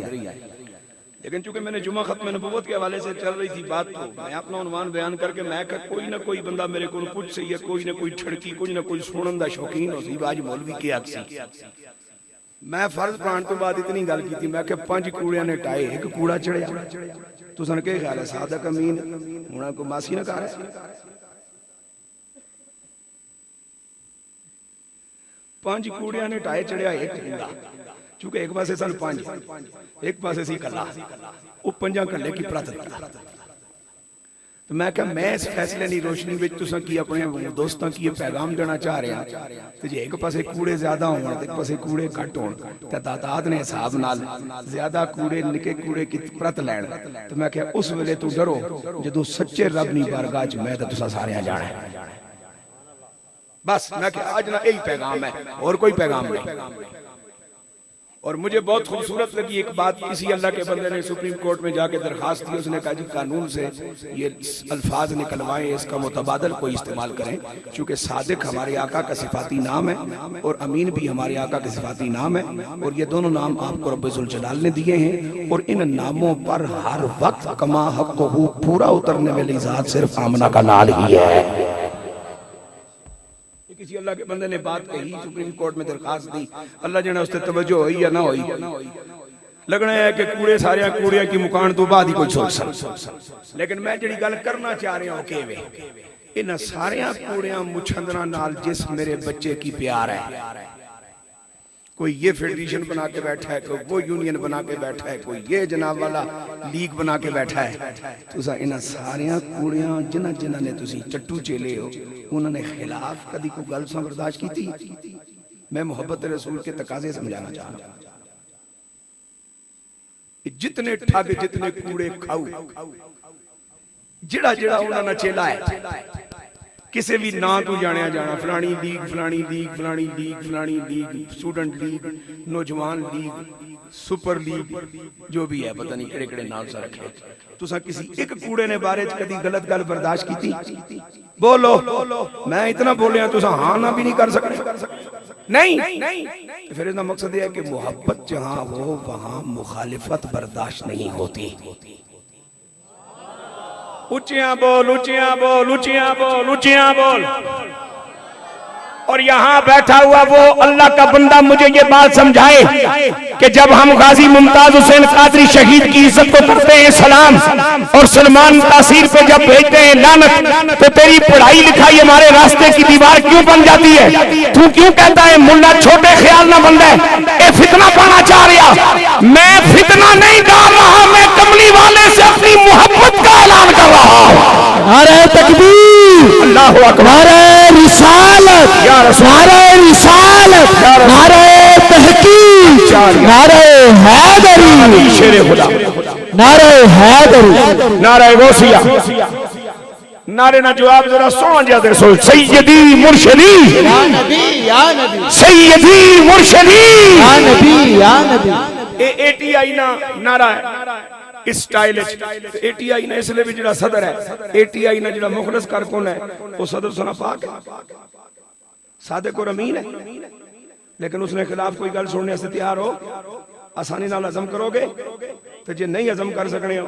लेकिन चूंकि मैंने जुमा खत्म नबूवत के हवाले से चल रही थी बात, तो मैं अपना उन्वान बयान करके मैं कोई ना कोई बंदा मेरे को कुछ सही है, कोई ना कोई छड़की, कोई ना कोई सुनन दा शौकीन हो सी आज मौलवी के आखसी। मैं फर्ज पाण तो बाद इतनी गल की थी, मैं कि 5 कूड़ियां ने टाए एक कूड़ा चढ़िया। तुसन के ख्याल है सादक अमीन हुणा को मासी ना कर 5 कूड़ियां ने टाए चढ़िया एक कूड़ा, चूंकि एक पासे सन 5 एक पासे सी कला, वो 5 कले की प्रत। तो मैं क्या मैं इस फैसले की रोशनी में तुसा की अपने दोस्तों की पैगाम देना चाह रहे हैं कि जे एक पासे कूड़े ज्यादा होण ते एक पासे कूड़े घट होण ते तादाद ने हिसाब नाल ज्यादा कूड़े निके कूड़े की प्रत लैण। तो मैं क्या उस वेले तू डरो जदों सच्चे रब नी बारगाह च मैं ते तुसा सारे जाना है। बस मैं क्या आज ना यही पैगाम है और कोई पैगाम नहीं। और मुझे बहुत खूबसूरत लगी एक बात, किसी अल्लाह के बंदे ने सुप्रीम कोर्ट में जाके दरखास्त दी, उसने कहा जी कानून से ये अल्फाज निकलवाएं, इसका मुतबादल कोई इस्तेमाल करें, क्योंकि सादिक हमारे आका का सिफाती नाम है और अमीन भी हमारे आका का सिफाती नाम है, और ये दोनों नाम आपको रब्बुल जलाल ने दिए हैं, और इन नामों पर हर वक्त कमा हक़्क़ुहू पूरा उतरने वाली जात सिर्फ आमना का नाल ही है। किसी अल्लाह के बंदे ने बात कही, सुप्रीम कोर्ट में दरखास्त दी, अल्लाह जाने उस ते तवज्जो हुई या ना हुई। लगना है कि कूड़े सारे कूड़िया की मुकान तो बाद ही कोई सोच सकता। लेकिन मैं जी गल करना चाह रहा हूं कि इन सारे कूड़िया मुछंदरा नाल जिस मेरे बच्चे की प्यार है, कोई ये फेडरेशन बना के बैठा है, कोई वो यूनियन बना के बैठा है, कोई ये जनाब वाला लीग बना के बैठा है, तुसा इन सारिया कूड़िया जिन्हां जिन्हां ने तुसी चट्टू चेले हो उन्होंने खिलाफ कभी कोई गल से बर्दाश्त की थी। मैं मोहब्बत रसूल के तकाजे समझाना चाह रहा हूं। जितने ठग जितने कूड़े खाऊ जिड़ा जिड़ा उन्होंने चेला है, किसी भी ना तू जाने जाना फलानी लीग फलानी लीग फलानी लीग फलानी लीग, स्टूडेंट लीग, नौजवान लीग, सुपर लीग, जो भी है पता नहीं केड़े केड़े नाम से रखे। तुसा किसी एक कूड़े ने बारे कभी गलत गल बर्दाश्त की थी? बोलो, मैं इतना बोलिया तुसा हाँ ना भी नहीं कर सकते। नहीं, फिर इसका मकसद यह है कि मोहब्बत जहां हो वहां मुखालिफत बर्दाश्त नहीं होती। उचिया बोल, उचिया बोल, उचिया बोल, उचिया बोल।
और यहाँ बैठा हुआ वो अल्लाह का बंदा मुझे ये बात समझाए कि जब हम गाजी मुमताज हुसैन कादरी शहीद की इज्जत को करते हैं सलाम और सलमान तासीर पे जब भेजते हैं लानत, तो तेरी पढ़ाई लिखाई हमारे रास्ते की दीवार क्यों बन जाती है? तू क्यों कहता है मुल्ला छोटे ख्याल ना बंद है, ये फितना पाना चाह रहा? मैं फितना नहीं डाल रहा, मैं कमली वाले से अपनी मोहब्बत का ऐलान कर रहा हूँ।
नारे तकबीर,
अल्लाहु अकबर,
नारे रिसालत, नारे रिसालत, नारे तहकीक, नारे हैदरी,
शेरे खुदा,
नारे हैदरी,
नारे गौसिया, नारे ना जवाब जरा सोना जा दे सो सैयदी मुर्शदी,
या नबी या नबी,
सैयदी मुर्शदी,
या नबी या नबी।
एटीआई ना नारा है स्टाइल एटीआई ना इसलिए भी जड़ा सदर है एटीआई ना जड़ा मुखलस कारकुन है वो सदर सुना पाक है, सादिक और अमीन है, लेकिन उसने खिलाफ कोई गल सुनने से तैयार हो आसानी नाल हजम करोगे तो जे नहीं हजम कर सकने हो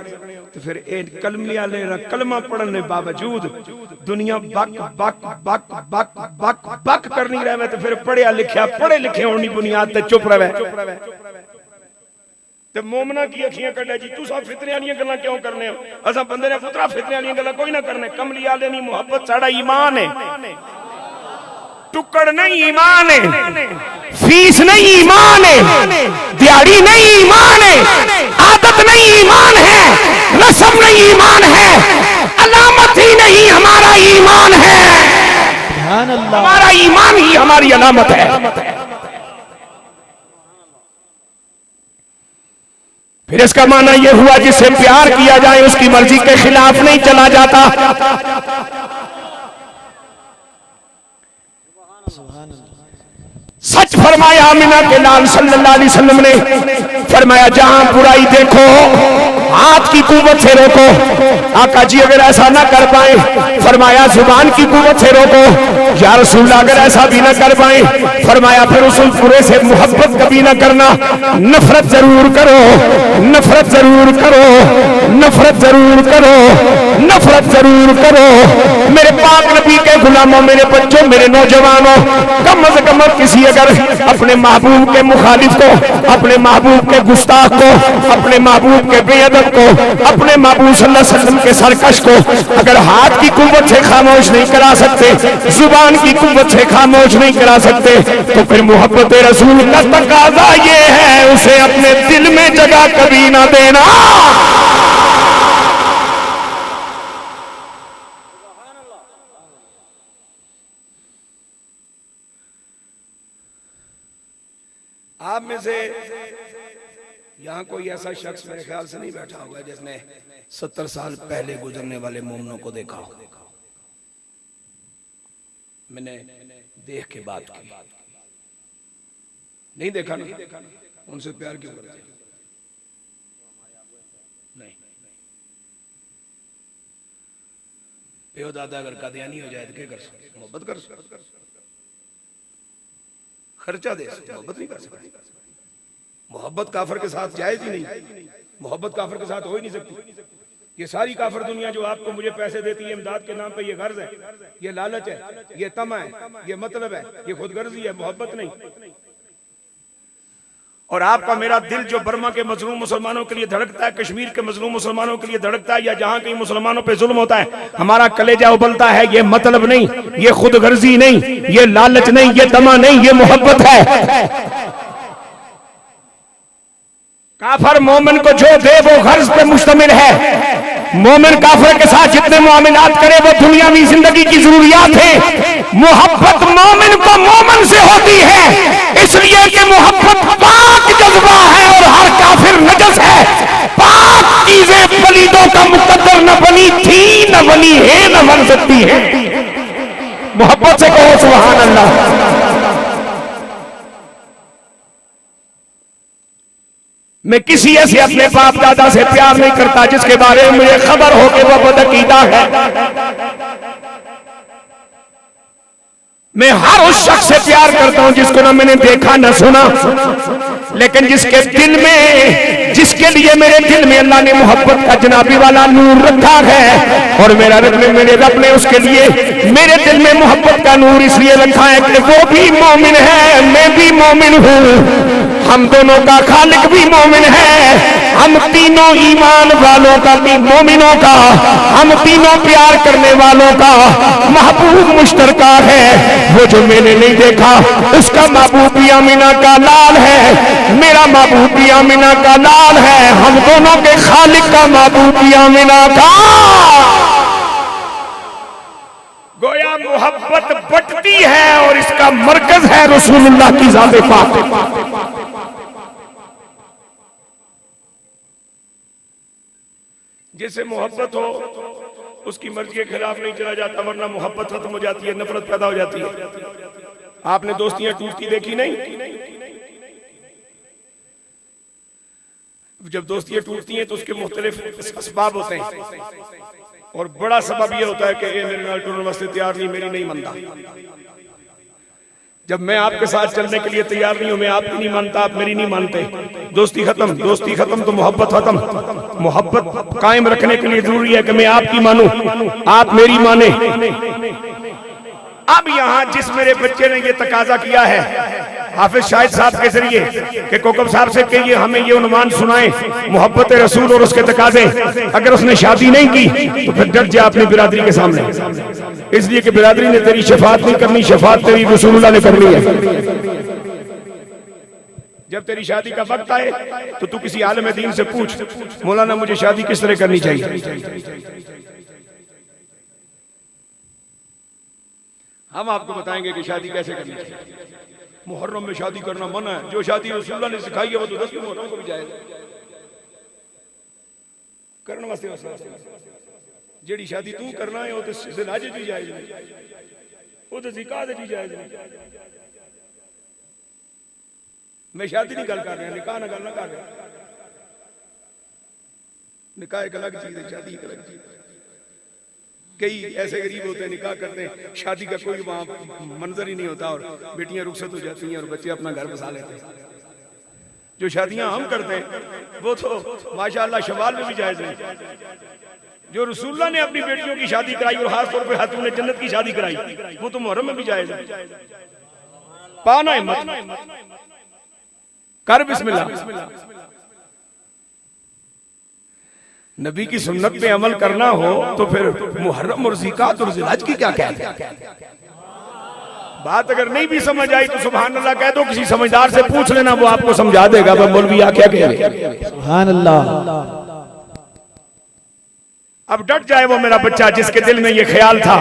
तो फिर एक कलमी वाले कलमा पढ़ने बावजूद दुनिया बक बक बक बक बक बक करनी रहे तो फिर पढ़िया लिखिया पढ़े लिखे होनी बुनियाद ते चुप रहे ते मोमना की अखियां कड्डे जी तू सब फितरे वाली गल्लां क्यों करने हो? असा बंदे ने पुत्रा फितरे वाली गल्लां कोई ना करने, कमली वाले नी मोहब्बत साडा ईमान है, टुकड़ नहीं ईमान है, फीस नहीं ईमान है, दिहाड़ी नहीं ईमान है, आदत नहीं ईमान है, रस्म नहीं ईमान है, अलामत ही नहीं हमारा ईमान है, हमारा ईमान ही हमारी अलामत है। फिर इसका माना यह हुआ जिससे प्यार किया जाए उसकी मर्जी के खिलाफ नहीं चला जाता। सच फरमाया आमिना के लाल सल्लल्लाहु अलैहि वसल्लम ने फरमाया जहां बुराई देखो हाथ की कुव्वत से रोको। आका जी अगर ऐसा ना कर पाए फरमाया जुबान की कुव्वत से रोको। या रसूल अगर ऐसा भी ना कर पाए फरमाया फिर उस बुरे से मोहब्बत कभी ना करना, नफरत जरूर करो, नफरत जरूर करो, नफरत जरूर करो, नफरत जरूर करो। मेरे पाक नबी के गुलामों, मेरे बच्चों, मेरे नौजवानों, कम अज कम किसी अगर अपने महबूब के मुखालिफ को, अपने महबूब के गुस्ताख को, अपने महबूब के बेअदब को, अपने महबूब सल्लल्लाहु अलैहि वसल्लम के सरकश को अगर हाथ की कुव्वत से खामोश नहीं करा सकते, जुबान की कुव्वत से खामोश नहीं करा सकते, तो फिर मोहब्बत रसूल का तकाजा ये है उसे अपने दिल में जगह कभी ना देना।
आप में से यहाँ कोई ऐसा शख्स मेरे ख्याल से नहीं बैठा होगा जिसने 70 साल पहले गुजरने वाले मोमनों को देखा हो। मैंने देख के बात की, नहीं देखा ना, उनसे प्यार क्यों करते नहीं? प्यो दादा अगर कादियानी हो जाए तो क्या कर सकते? मोहब्बत कर सकते, खर्चा दे सकते, मोहब्बत नहीं कर सकते। मोहब्बत काफर के साथ जायज ही नहीं, मोहब्बत काफर के साथ हो ही नहीं सकती। ये सारी काफर दुनिया जो आपको मुझे पैसे देती है इमदाद के नाम पे, ये गर्ज है, ये लालच है, ये तमा है, ये मतलब है, ये खुदगर्जी है, मोहब्बत नहीं। और आपका मेरा दिल जो बर्मा के मजलूम मुसलमानों के लिए धड़कता है, कश्मीर के मजलूम मुसलमानों के लिए धड़कता है, या जहां कहीं मुसलमानों पे जुल्म होता है हमारा कलेजा उबलता है, ये मतलब नहीं, ये खुदगर्जी नहीं, ये लालच नहीं, ये तमा नहीं, ये मोहब्बत है। काफर मोमिन को जो दे वो गर्ज पे मुश्तमिल है। मोमिन काफर के साथ जितने मुआमलात करे वो दुनियावी जिंदगी की जरूरियात है। मोहब्बत मोमिन को मोमिन से होती है, इसलिए कि मोहब्बत पाक जज्बा है और हर काफिर नजस है। पाक चीजें पलीदों का मुकद्दर न बनी थी, न बनी है, न बन सकती है। मोहब्बत से कहो सुभान अल्लाह। मैं किसी ऐसे अपने बाप दादा से प्यार नहीं करता जिसके बारे में मुझे खबर हो कि वह बदअकीदा है। मैं हर उस शख्स से प्यार करता हूं जिसको ना मैंने देखा न सुना, लेकिन जिसके दिल में
जिसके लिए मेरे दिल में अल्लाह ने मोहब्बत का जनाबी वाला नूर रखा है, और मेरे रब ने उसके लिए मेरे दिल में मोहब्बत का नूर इसलिए रखा है कि वो भी मोमिन है, मैं भी मोमिन हूँ, हम दोनों का खालिक भी मोमिन है, हम तीनों ईमान वालों का भी, मोमिनों का, हम तीनों प्यार करने वालों का महबूब मुश्तरका है। वो जो मैंने नहीं देखा उसका महबूब भी आमिना का लाल है, मेरा महबूब भी आमिना का लाल है, हम दोनों के खालिक का महबूब भी आमिना का।
गोया मोहब्बत बटती है और इसका मरकज है रसूलुल्लाह की ज़ात पाक। जिसे मोहब्बत हो उसकी मर्जी के खिलाफ नहीं चला जाता, वरना मोहब्बत खत्म हो जाती है, नफरत पैदा हो जाती है। आपने दोस्तियां टूटती देखी नहीं? जब दोस्तियां टूटती हैं तो उसके मुख्तलिफ असबाब होते हैं, और बड़ा सबब यह होता है कि ये मेरे नाल टूटने वास्ते तैयार नहीं, मेरी नहीं मानता। जब मैं आपके साथ चलने के लिए तैयार नहीं हूं, मैं आपकी नहीं मानता, आप मेरी नहीं मानते, दोस्ती खत्म। दोस्ती खत्म तो मोहब्बत खत्म। मोहब्बत कायम रखने के लिए जरूरी है कि मैं आपकी मानूं, आप मेरी माने। अब यहाँ जिस मेरे बच्चे ने ये तकाजा किया है हाफिज शाहिद साहब के जरिए कि कोकब साहब से कहिए हमें ये उन्वान सुनाए, मोहब्बत रसूल और उसके तकाजे। अगर उसने शादी नहीं की तो फिर डट जाए अपनी बिरादरी के सामने, इसलिए कि बिरादरी ने तेरी शफात नहीं करनी, शफात तेरी रसूलुल्लाह ने करनी है। जब तेरी शादी का वक्त आए तो तू किसी आलिम दीन से पूछ, मौलाना मुझे शादी किस तरह करनी चाहिए। हम आपको बताएंगे कि शादी कैसे करनी चाहिए। मुहर्रम में शादी करना मना है, जो शादी रसूलुल्लाह ने सिखाई है वो तो 10 मुहर्रम को भी जाएगा करने वास्ते। जेड़ी शादी तू करना है वो तो ज़िलाजे दी जाएगी, वो तो ज़िकात दी जाएगी। मैं शादी नहीं गल कर रहा, निकाह ना गल ना कर रहा। निकाह एक अलग चीज है, शादी एक अलग चीज। कई ऐसे गरीब होते हैं निकाह करते हैं, शादी का कोई वहां मंजर ही नहीं होता, और बेटियां रुखसत हो जाती हैं और बच्चे अपना घर बसा लेते हैं। जो शादियां हम करते हैं वो तो माशाअल्लाह शवाल में भी जायज है। जो रसूलुल्लाह ने अपनी बेटियों की शादी कराई और खासतौर पर खातून जन्नत की शादी कराई, वो तो मुहर्रम में भी जायज है। पाना हिम्मत कर बिस्मिल्लाह। नबी की सुन्नत पे अमल करना हो तो फिर मुहर्रम और ज़िकात और ज़िलहज की क्या कहते हैं। बात अगर नहीं भी समझ आई तो सुभान अल्लाह कह दो, किसी समझदार से पूछ लेना, वो आपको समझा देगा। मौलवी क्या कह रहे?
सुभान अल्लाह।
अब डट जाए वो मेरा बच्चा जिसके दिल में ये ख्याल था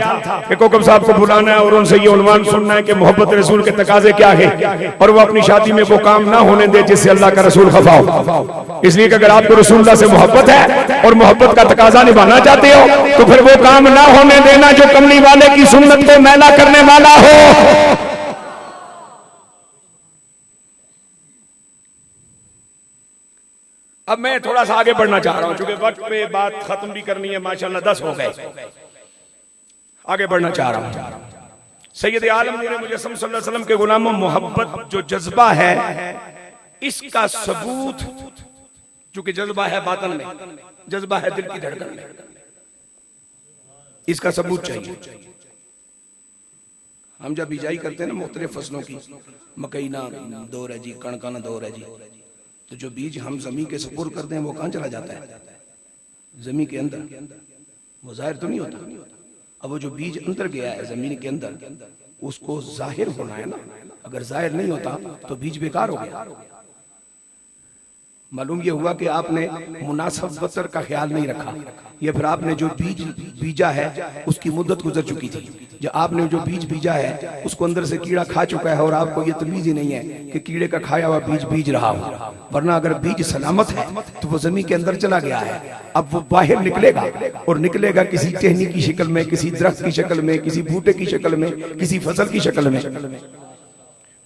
कि कोकब साहब को बुलाना है और उनसे ये उन्वान सुनना है कि मोहब्बत रसूल के तकाजे क्या है, और वो अपनी शादी में वो काम ना होने दे जिससे अल्लाह का रसूल खफा हो। इसलिए कि अगर आपको रसूलुल्लाह से मोहब्बत है और मोहब्बत का तकाजा निभाना चाहते हो तो फिर वो काम ना होने देना जो कमली वाले की सुन्नत को मैला करने वाला हो। अब मैं थोड़ा सा आगे बढ़ना चाह रहा हूं, क्योंकि वक्त पे बात खत्म भी करनी है, माशाल्लाह 10 हो गए। आगे बढ़ना चाह रहा हूं। सैयद आलम नूर मुजस्सम सल्लल्लाहु अलैहि वसल्लम के गुलामों, मोहब्बत जो जज्बा है इसका सबूत, चूंकि जज्बा है बातन में, जज्बा है दिल की धड़कन में, इसका सबूत चाहिए। हम जब बिजाई करते हैं ना मुख्तलिफ फसलों की, मकई ना दौर है जी, कणका ना दौर है जी, तो जो बीज हम जमीन के सुपुर करते हैं वो कहाँ चला जाता है? जमीन के अंदर, वो जाहिर तो नहीं होता। अब वो जो बीज अंदर गया है जमीन के अंदर, उसको जाहिर होना है ना। अगर जाहिर नहीं होता तो बीज बेकार हो गया। मालूम ये हुआ कि आपने मुनासिब वतर का ख्याल नहीं रखा, या फिर आपने जो बीज बीजा है उसकी मुद्दत गुजर चुकी थी। जो आपने जो बीज बीजा है उसको अंदर से कीड़ा खा चुका है और आपको ये तमीज ही नहीं है कि कीड़े का खाया हुआ बीज बीज रहा हो। वरना अगर बीज सलामत है तो वो जमीन के अंदर चला गया है, अब वो बाहर निकलेगा, और निकलेगा किसी टहनी की शक्ल में, किसी दरख्त की शक्ल में, किसी बूटे की शक्ल में, किसी फसल की शक्ल में।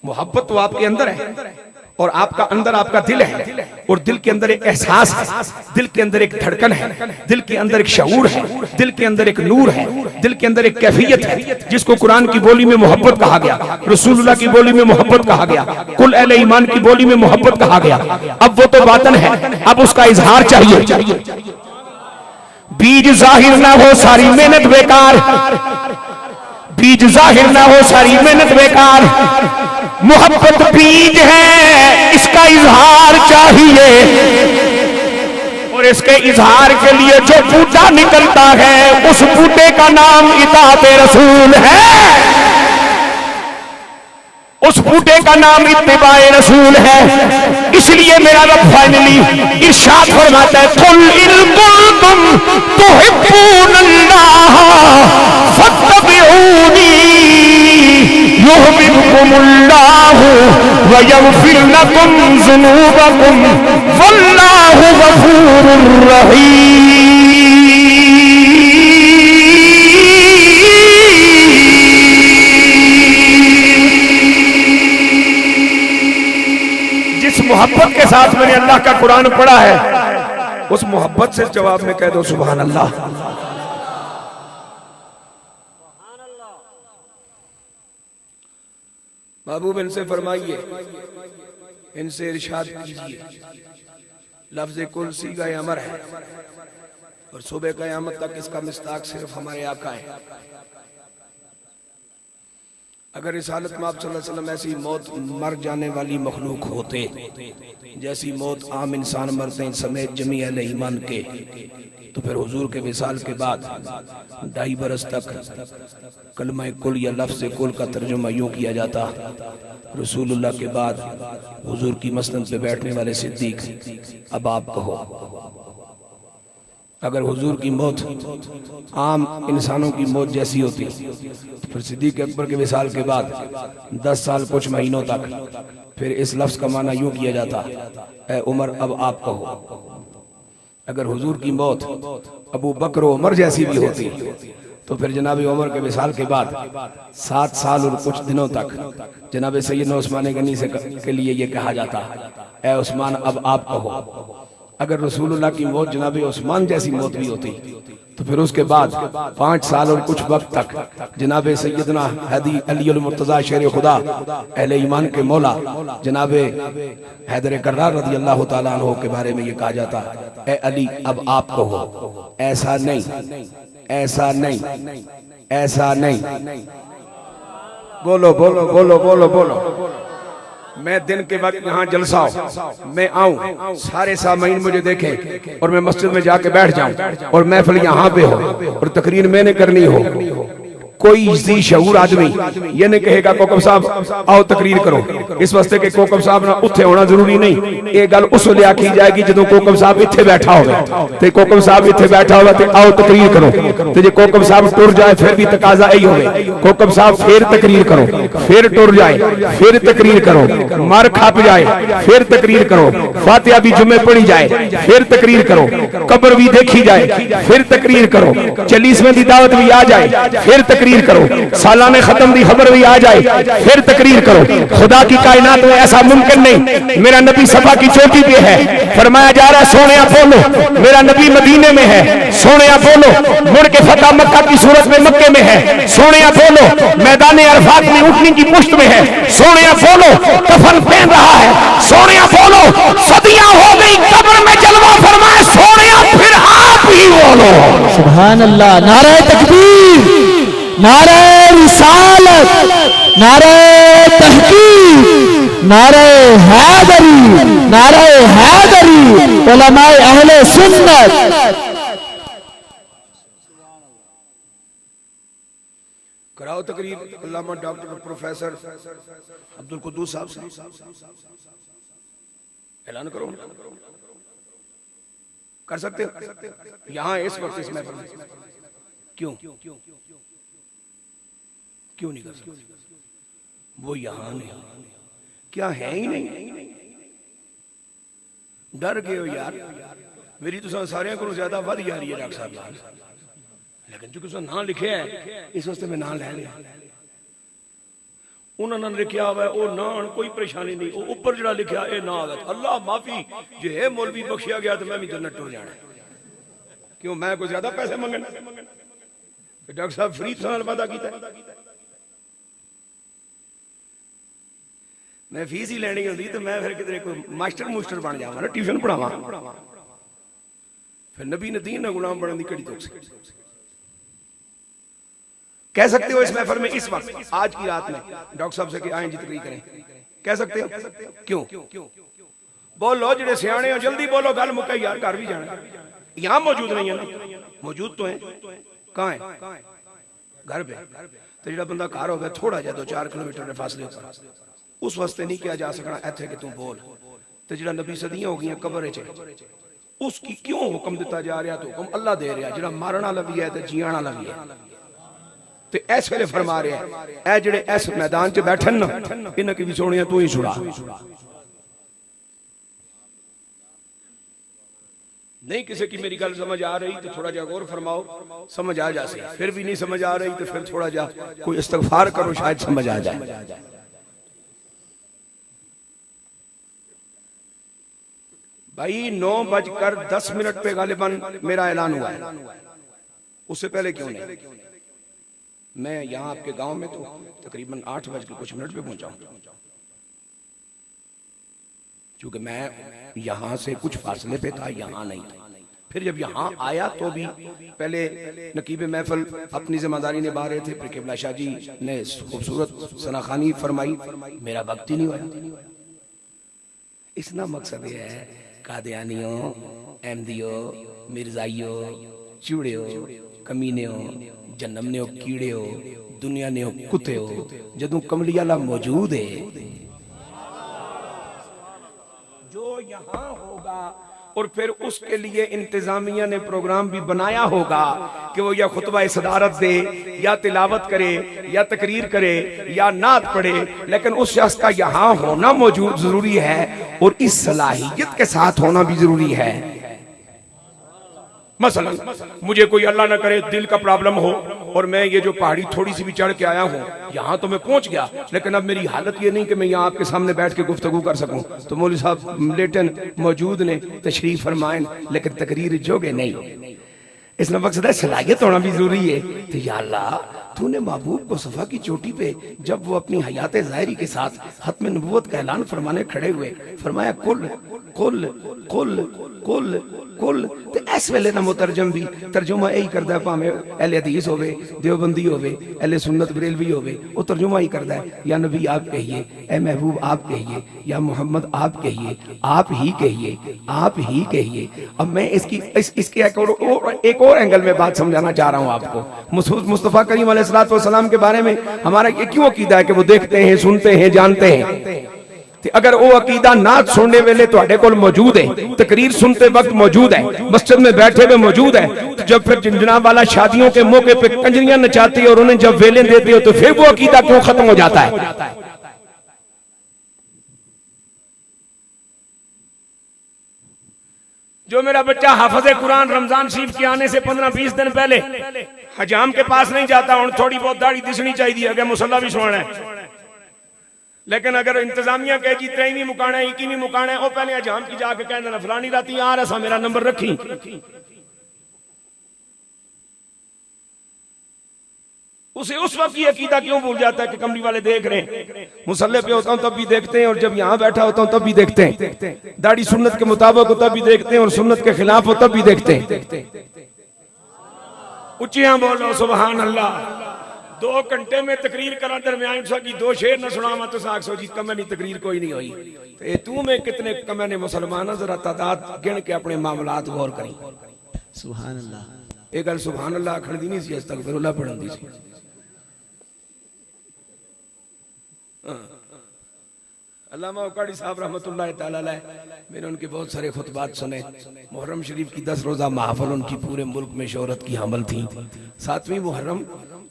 मोहब्बत तो आपके अंदर है और आपका अंदर आपका दिल है। और दिल के अंदर एक एहसास है, दिल के अंदर एक धड़कन है, दिल के अंदर एक शऊर है, दिल के अंदर एक नूर है, दिल के अंदर एक कैफियत है, जिसको कुरान की बोली में मोहब्बत कहा गया, रसूलुल्लाह की बोली में मोहब्बत कहा गया, कुल अहले ईमान की बोली में मोहब्बत कहा गया। अब वो तो बातन है, अब उसका इजहार चाहिए। बीज जाहिर ना हो सारी मेहनत बेकार, बीज जाहिर ना हो सारी मेहनत बेकार। मोहब्बत बीज है, इसका इजहार चाहिए, और इसके इजहार के लिए जो बूटा निकलता है उस बूटे का नाम इताअत रसूल है, उस बूटे का नाम इत्तिबाए रसूल है। इसलिए मेरा रब फाइनली इरशाद फरमाता है, कुल इन कुंतुम तुहिब्बूनल्लाह फत्तबिऊनी युहब्बुकुमुल्लाहु व यगफिर लकुम ज़ुनूबकुम वल्लाहु गफूरुर रहीम। जिस मोहब्बत के साथ मैंने अल्लाह का कुरान पढ़ा है, उस मोहब्बत से जवाब में कह दो सुभान अल्लाह। महबूब इनसे फरमाइए, इनसे इरशाद कीजिए, लफ्ज़ कुल सीगा अमर है और सुबह क़यामत तक इसका मिस्ताक सिर्फ हमारे आका है। अगर रिसालत में आप सल्लल्लाहु अलैहि वसल्लम ऐसी मौत मर जाने वाली मखलूक होते जैसी मौत आम इंसान मरते हैं समेत जमी अहले ईमान के, तो फिर हुजूर के विसाल के बाद 2.5 बरस तक कलमा कुल या लफ्ज़ कुल का तर्जुमा यूं किया जाता, रसूलुल्लाह के बाद हुजूर की मसनद पे बैठने वाले सिद्दीक, अब आप कहो। अगर हुजूर की मौत आम इंसानों की मौत जैसी होती, फिर सिद्दीक अकबर के विसाल के बाद 10 साल कुछ महीनों तक फिर इस लफ्ज़ का माना यूं किया जाता, ए उमर अब आप कहो। अगर हुजूर की मौत अबू बकर उमर जैसी भी होती, तो फिर जनाब उमर के विसाल के बाद 7 साल और कुछ दिनों तक जनाब सैयदना उस्मान गनी से के लिए ये कहा जाता, ए उस्मान अब आप कहो। अगर रसूलुल्लाह की मौत जनाब उस्मान जैसी मौत भी होती, तो फिर उसके बाद 5 साल और कुछ वक्त तक जनाब सैयदना हदी अली अल मुर्तज़ा शेर खुदा अहले ईमान के मौला जनाब हैदर कर्रार रज़ी अल्लाह तआला अन्हु के बारे में ये कहा जाता, ए अली अब आप कहो। ऐसा नहीं, ऐसा नहीं, ऐसा नहीं। बोलो बोलो बोलो बोलो बोलो। मैं दिन के वक्त यहाँ जलसा हो, मैं आऊं, सारे सामीन मुझे देखें और मैं मस्जिद में जाके बैठ जाऊं और महफिल यहाँ पे हो और तकरीर मैंने करनी हो, कोई जी शऊर आदमी ये नहीं कहेगा कोकब साहब आओ तकरीर करो, इस वास्ते के कोकब साहब ना उत्थे होना जरूरी नहीं। ये गल उस वेले आखी जाएगी जो कोकब साहब इत्थे बैठा होगा, ते कोकब साहब इत्थे बैठा होगा ते आओ तकरीर करो, ते जे कोकब साहब टुर जाए फिर भी तकाजा यही होवे, कोकब साहब फिर तकरीर करो, फिर टुर जाए फिर तकरीर करो, मार खप जाए फिर तकरीर करो, फातिहा भी जुमे पढ़ी जाए फिर तकरीर करो, कब्र भी देखी जाए फिर तकरीर करो, 40वें की दावत भी आ जाए फिर तकरीर करो, सालाने खत्म की खबर भी आ जाए फिर तकरीर करो। खुदा की कायनात में ऐसा मुमकिन नहीं। मेरा नबी सफा की चोटी पे है, फरमाया जा रहा है सोने बोलो, मेरा नबी मदीने में है, सोने बोलो, मुड़ के फतह मक्का की सूरत में मक्के में है, सोने बोलो, मैदान अरफात में उठने की पुश्त में है, सोने बोलो, कफन पहन रहा है, सोने बोलो, सदियां हो गई कब्र में जलवा फरमाए, सोने फिर आप ही बोलो
सुभान अल्लाह। नारे तकबीर, नारे रिसालत, नारे तहकीक, नारे हैदरी, नारे हैदरी, उलमाए अहले सुन्नत।
कराओ तकरीर अल्लामा डॉक्टर प्रोफेसर अब्दुल कुद्दूस साहब से ऐलान करो। कर सकते हो यहाँ इस वक्त इसमें क्यों क्यों नहीं कर सकते? वो यहाँ नहीं, क्या है ही नहीं, डर गए हो यार। मेरी तो सारे को ज्यादा वध जा रही है डॉक्टर साहब, लेकिन चूंकि उसने ना लिखे है इस वास्ते मैं ना ले लिया। उन्होंने लिखा हुआ वो नान कोई परेशानी नहीं, वो ऊपर जरा लिखा ये ना आवे अल्लाह माफी जो है मौलवी बख्शिया गया तो मैं भी जन्नत टुर जाना। क्यों मैं कोई ज्यादा पैसे मंगना? डॉक्टर साहब फ्री नाल वादा किया, मैं फीस ही लेनी होती तो मैं फिर कितने कोई मास्टर मूस्टर बन जावा ना, ट्यूशन पढ़ावा, फिर नबी नदीन ना गुलाम बनने की कड़ी तो कह सकते हो इस महफिल में इस वक्त आज की रात में डॉक्टर साहब से कि आए जी तकरीर करें, कह सकते हो? क्यों? बोलो जेडे सियाने हो जल्दी बोलो, गल मुकाई यार, घर भी जाना। यहाँ मौजूद नहीं है ना? मौजूद तो है, कहाँ है? घर पे। तो जेड़ा बंदा घर हो गया थोड़ा जा 2-4 किलोमीटर के फासले पर, उस वास्ते नहीं किया जा सकना इत्थे कि तू बोल। तो जेड़ा नबी सदियां हो गई कबर च, उसकी क्यों हुक्म दिता जा रहा? तो हुक्म अल्लाह दे रहा, जेड़ा मारना लवी है तो जीना लवी है। ते इस वेले फरमा रहे हैं ए जेड़े इस मैदान च बैठे ना, इन्हां की भी सोनिया तू ही छुड़ा। नहीं किसी की मेरी गल समझ आ रही तो थोड़ा जा गौर फरमाओ, समझ आ जासी। फिर भी नहीं समझ आ रही तो फिर थोड़ा जा कोई इस्तगफार करो, शायद समझ आ जाए। भाई 9:10 पे गालिबन मेरा ऐलान हुआ है, उससे पहले क्यों नहीं? मैं यहाँ आपके गांव में तो तकरीबन 8:00 पे पहुंचा हूं, क्योंकि मैं यहाँ से कुछ फासले पे था, यहाँ नहीं था। फिर जब यहाँ आया तो भी पहले नकीब महफिल अपनी जिम्मेदारी निभा रहे थे, फिर किबला शाह जी ने खूबसूरत सनाखानी फरमाई, मेरा वक्त ही नहीं हुआ। इसका मकसद यह है कादियानियों, अहमदियों, मिर्जाइयों, चूड़ियों, कमीनियों, जन्नम ने कीड़े हो, दुनिया ने कुत्ते हो, जदों कमली वाला मौजूद है जो यहाँ होगा। और फिर उसके लिए इंतजामिया ने प्रोग्राम भी बनाया होगा कि वो या खुतबा सदारत दे, या तिलावत करे, या तकरीर करे, या नात पढ़े, लेकिन उस शख्स का यहाँ होना मौजूद जरूरी है और इस सलाहियत के साथ होना भी जरूरी है। मसलन मुझे कोई अल्लाह ना करे दिल का प्रॉब्लम हो और मैं ये जो पहाड़ी थोड़ी सी भी चढ़ के आया हूँ, यहाँ तो मैं पहुंच गया, लेकिन अब मेरी हालत ये नहीं कि मैं यहाँ आपके सामने बैठ के गुफ्तगू कर सकूं। तो मौलवी साहब लेटन मौजूद ने, तशरीफ फरमाएं, लेकिन तकरीर जोगे नहीं। इसका मकसद है सलाहियत होना भी जरूरी है। तो या अल्लाह तूने महबूब को सफा की चोटी पे जब वो अपनी हयात ज़ाहिरी के साथ खत्म नबूवत का ऐलान फरमाने खड़े हुए, फरमाया कुल कुल कुल कुल कुल। तो इस वेले ना मुतरजम भी तर्जुमा यही करता है, भावे अहले हदीस होवे, देवबंदी होवे, अहले सुन्नत बरेलवी होवे, वो तर्जुमा ही करता है, या नबी आप कहिए, ए महबूब आप कहिए, या मोहम्मद आप कहिए, आप ही कहिए, आप ही कहिए। अब मैं इसके एक और एंगल में बात समझाना चाह रहा हूँ आपको। मुस्तफा करीम अलैहिस्सलाम के बारे में हमारा ये क्यों अकीदा है कि वो देखते हैं, सुनते हैं, जानते हैं। अगर वो अकीदा नात सुनने वेले तुहाडे कोल मौजूद है, तकरीर सुनते वक्त मौजूद है, मस्जिद में बैठे हुए मौजूद है, तो जब फिर जनाब वाला शादियों के मौके पे कंजरियां नचाती है और उन्हें जब वेले देते हो, तो फिर वो अकीदा क्यों खत्म हो जाता है? जो मेरा बच्चा हाफिज़े कुरान रमजान शरीफ के आने से 15-20 दिन पहले हजाम के पास नहीं जाता, हूं थोड़ी बहुत दाढ़ी दिसनी चाहिए, अगर मुसल्ला भी सोना है, लेकिन अगर इंतजामिया कहे जी 23वीं मुकाना है, 21वीं मुकाना है, वो पहले हजाम की जाके कह देना फलानी राती आ रहा, मेरा नंबर रखी। उसे उस वक्त ये अकीदा क्यों भूल जाता है कि कमली वाले देख रहे हैं? मुसल्ले पे होता हूं तब भी देखते हैं, और जब यहाँ बैठा होता हूं तब भी देखते हैं। दाढ़ी सुन्नत के मुताबिक हो तब भी देखते हैं, और सुन्नत के खिलाफ हो तब भी देखते हैं। उच्चियां बोलो सुभान अल्लाह। 2 घंटे में तकरीर करा, दरमियान की 2 शेर न सुनावा तो साख जी कम नहीं तकरीर कोई नहीं हुई। तो तू में कितने कम ने मुसलमान, जरा तादाद गिन के अपने मामलात गौर करी।
सुभान अल्लाह।
एक गल सुभान अल्लाह आखण दी नहीं सी, अस्तगफिरुल्लाह पढ़न दी सी। अल्लामा उकाड़ी साहब रहमतुल्लाह तआला अलैह, मैंने उनके बहुत सारे खुतबात सुने। मुहर्रम शरीफ की 10 रोजा महफिल उनकी पूरे मुल्क में शोहरत की हमल थी। 7वीं मुहर्रम,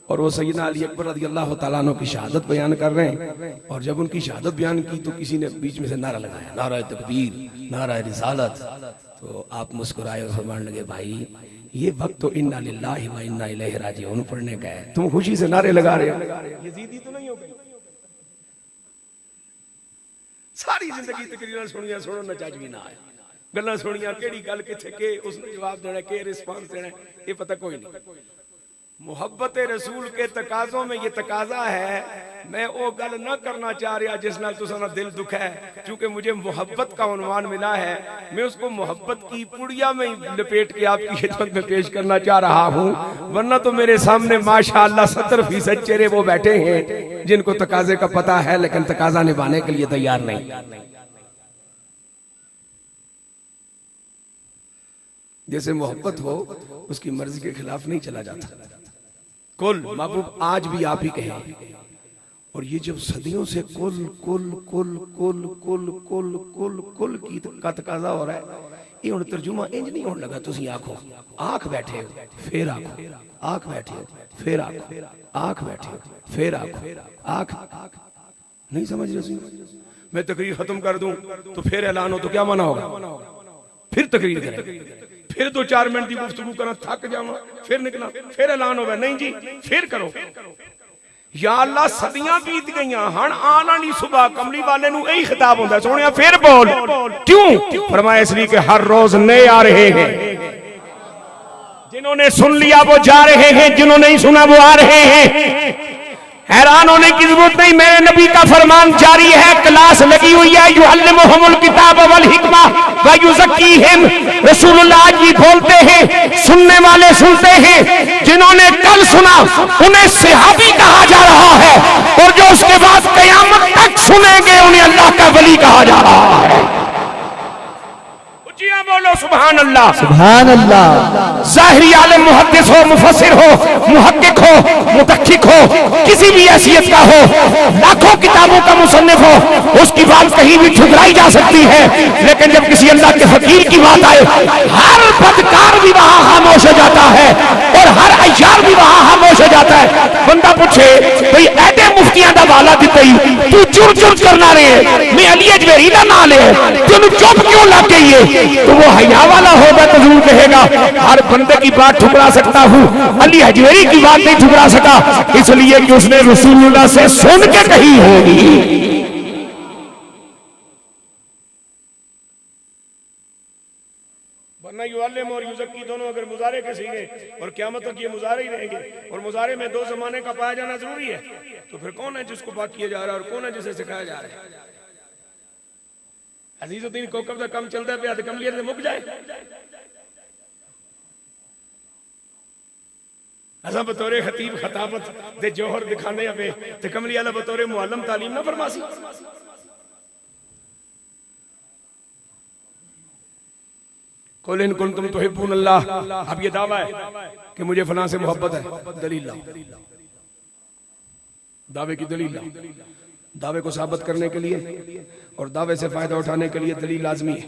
और वो सैयदना अली अकबर रज़ियल्लाहु तआला अन्हु की शहादत बयान कर रहे हैं, और जब उनकी शहादत बयान की तो किसी ने बीच में से नारा लगाया, नारा तकबीर, नारा रिसालत। तो आप मुस्कुराए और फरमाने लगे, भाई ये वक्त तो इन्ना लिल्लाहि व इन्ना इलैहि राजिऊन पढ़ने का है, तुम खुशी से नारे लगा रहे हो। यजीदी तो नहीं हो गए? सारी जिंदगी तकरीरां सुनिया, सुनन दा चज भी ना आया, गल्लां सुनिया, केड़ी गल किथे के उसने जवाब देना, के रिस्पांस देना, ये पता कोई नहीं। मुहब्बत रसूल के तकाजों में ये तकाजा है, मैं वो गल ना करना चाह रहा जिस नाल तुसां दिल दुख है, क्योंकि मुझे मोहब्बत का उन्वान मिला है, मैं उसको मोहब्बत की पुड़िया में लपेट के आपकी खिदमत में पेश करना चाह रहा हूँ। वरना तो मेरे सामने माशाअल्लाह 70% चेहरे वो बैठे हैं जिनको तकाजे का पता है, लेकिन तकाजा निभाने के लिए तैयार नहीं। जैसे मोहब्बत हो उसकी मर्जी के खिलाफ नहीं चला जाता। कुल महबूब आज भी आप ही कहें, और ये जब सदियों से कुल कुल कुल कुल कुल कुल कुल कुल की का तकाजा हो रहा है, ये हुण तर्जुमा इंज नहीं होने लगा। तुसी आखो आंख बैठे हो फिर आखो, आंख बैठे हो फिर आखो, आंख बैठे हो फिर आखो, आंख नहीं समझ रहे। मैं तकरीर खत्म कर दूं तो फिर ऐलान हो तो क्या माना होगा, फिर तकरीर करें, फिर 2-4 मिनट की गुफ्तगू करना, थक जावा, फिर निकला, फिर ऐलान होगा, नहीं जी फिर करो। या अल्लाह सदियां बीत गई, हण आना नहीं सुबह कमली वाले नूं यही खिताब होंदा, सोहणिया फिर बोल। क्यों? फरमाया इसलिए कि हर रोज नए आ रहे हैं, जिन्होंने सुन लिया वो जा रहे हैं, जिन्होंने नहीं सुना वो आ रहे हैं। हैरान होने की जरूरत नहीं, मेरे नबी का फरमान जारी है, क्लास लगी हुई है। युअल्लिमुहुमुल किताब वल हिकमा व युज़क्कीहिम। रसूलुल्लाह जी बोलते हैं, सुनने वाले सुनते हैं, जिन्होंने कल सुना उन्हें सहाबी कहा जा रहा है, और जो उसके बाद कयामत तक सुनेंगे उन्हें अल्लाह का वली कहा जा रहा है। बोलो सुभान अल्लाह,
सुभान अल्लाह।
ज़ाहिरी आलिम, मुहद्दिस हो, मुफस्सिर हो, मुहक्किक हो, मुतक्किक हो, किसी भी हैसियत का हो, लाखों किताबों का मुसन्निफ हो, उसकी बात कहीं भी ठुकराई जा सकती है, लेकिन जब किसी अल्लाह के फकीर की बात आए, हर बदकार भी वहां खामोश हो जाता है और हर अय्यार भी वहां खामोश हो जाता है। बंदा पूछे भाई ऐडे मुफ्तियां दा वाला दिते तू चुर चुर करना रहे, मैं अली अजमेरी दा ना ले, तू चुप क्यों लग गई है? तो वो हया वाला होगा तो जरूर कहेगा हर बंदे की बात ठुकरा सकता हूँ, अली हजवेरी की बात नहीं ठुकरा सका, इसलिए कि उसने रसूलुल्लाह से सुन के कही होगी।
वरना युअल्लिम और युज़क्की दोनों अगर मुजारे के सीखे और क़यामत तक ये मुजारे ही रहेंगे, और मुजारे में 2 ज़माने का पाया जाना जरूरी है, तो फिर कौन है जिसको बात किया जा रहा है और कौन है जिसे सिखाया जा रहा है? अजीजुद्दीन कोकब का कम चलता पे कमलियत से मुक जाए। असा बतौरे खतीब खताबत दे जोहर दिखाने पे ते कमली वाला बतौरे मुअल्लिम तालीम ना फरमासी। कुल इन कुंतुम तुहिब्बूनल्लाह, अब ये दावा है कि मुझे फलां से मोहब्बत है, दलील लाओ, दावे की दलील लाओ। दावे को साबित करने के लिए और दावे से फायदा उठाने के लिए दलील लाजमी है।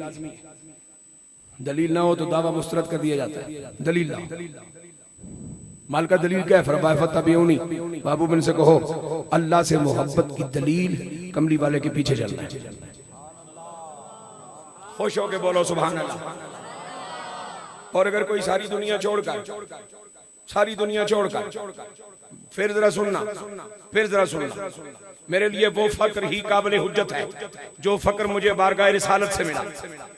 दलील ना हो तो दावा मुस्तरद कर दिया जाता है। दलील लाओ। माल का दलील क्या है? फरमाया फत्तबिऊनी, बाबू बिन से कहो अल्लाह से मोहब्बत की दलील कमली वाले के पीछे चलना है। खुश होके बोलो सुभान अल्लाह। और अगर कोई सारी दुनिया छोड़कर फिर जरा सुनना, मेरे लिए वो फक्र ही काबिल हुज्जत है जो फक्र मुझे बारगाह रिसालत से मिला,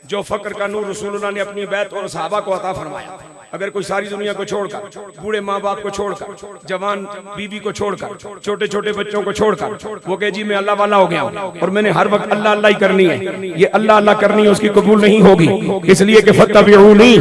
जो फक्र का नूर रसूलुल्लाह ने अपनी बैत और सहाबा को अता फरमाया। अगर कोई सारी दुनिया को छोड़कर, बूढ़े माँ बाप को छोड़कर, जवान बीवी को छोड़कर, छोटे छोटे बच्चों को छोड़कर वो कहे जी मैं अल्लाह वाला हो गया और मैंने हर वक्त अल्लाह अल्लाह ही करनी है, ये अल्लाह अल्लाह करनी है उसकी कबूल नहीं होगी। इसलिए कि फत्तबिऊनी,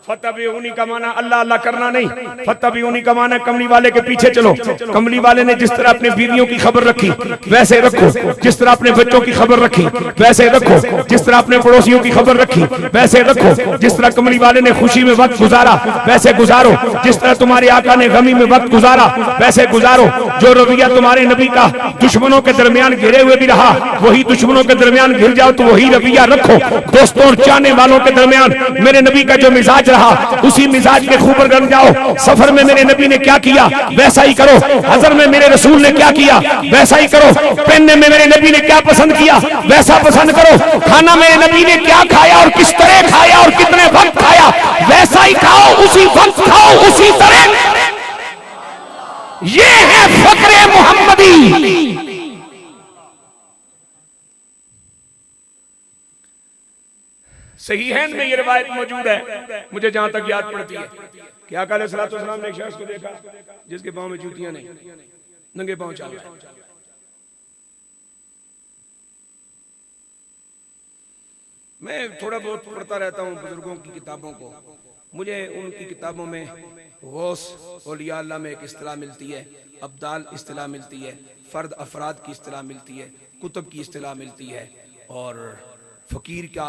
फत्तबिऊनी का माना अल्लाह अल्लाह करना नहीं, फत्तबिऊनी का माना कमली वाले के पीछे चलो। कमली वाले ने जिस तरह अपने बीवियों की खबर रखी वैसे रखो, जिस तरह अपने बच्चों की खबर रखी वैसे रखो, जिस तरह अपने पड़ोसियों की खबर रखी वैसे रखो, जिस तरह कमली वाले ने खुशी में वक्त गुजारा वैसे गुजारो, जिस तरह तुम्हारे आका ने गमी में वक्त गुजारा वैसे गुजारो। जो रवैया तुम्हारे नबी का दुश्मनों के दरमियान घिरे हुए भी रहा, वही दुश्मनों के दरमियान घिर जाओ तो वही रवैया रखो। दोस्तों और चाहने वालों के दरमियान मेरे नबी का जो मिजाज उसी मिजाज के खूबर बन जाओ। सफर में मेरे नबी ने क्या किया वैसा ही करो, हजर में मेरे रसूल ने क्या किया वैसा ही करो, पहनने में मेरे नबी ने क्या पसंद किया वैसा पसंद करो, खाना मेरे नबी ने क्या खाया और किस तरह खाया और कितने वक्त खाया वैसा ही खाओ, उसी वक्त खाओ, उसी तरह। ये है फक्रे मोहम्मदी। सही है में ये रिवायत मौजूद है, मुझे जहां तक याद पड़ती है कि आका अलैहिस्सलातु वस्सलाम ने एक शख्स को देखा जिसके पांव में जूतियां नहीं, नंगे पांव चल रहा है। मैं थोड़ा बहुत पढ़ता रहता हूँ बुजुर्गों की किताबों को, मुझे उनकी किताबों में गौस औलिया अल्लाह में एक इस्तिलाह मिलती है, अब्दाल इस्तिलाह मिलती है, फर्द अफराद की इस्तिलाह मिलती है, कुतुब की इस्तिलाह मिलती है, और फकीर का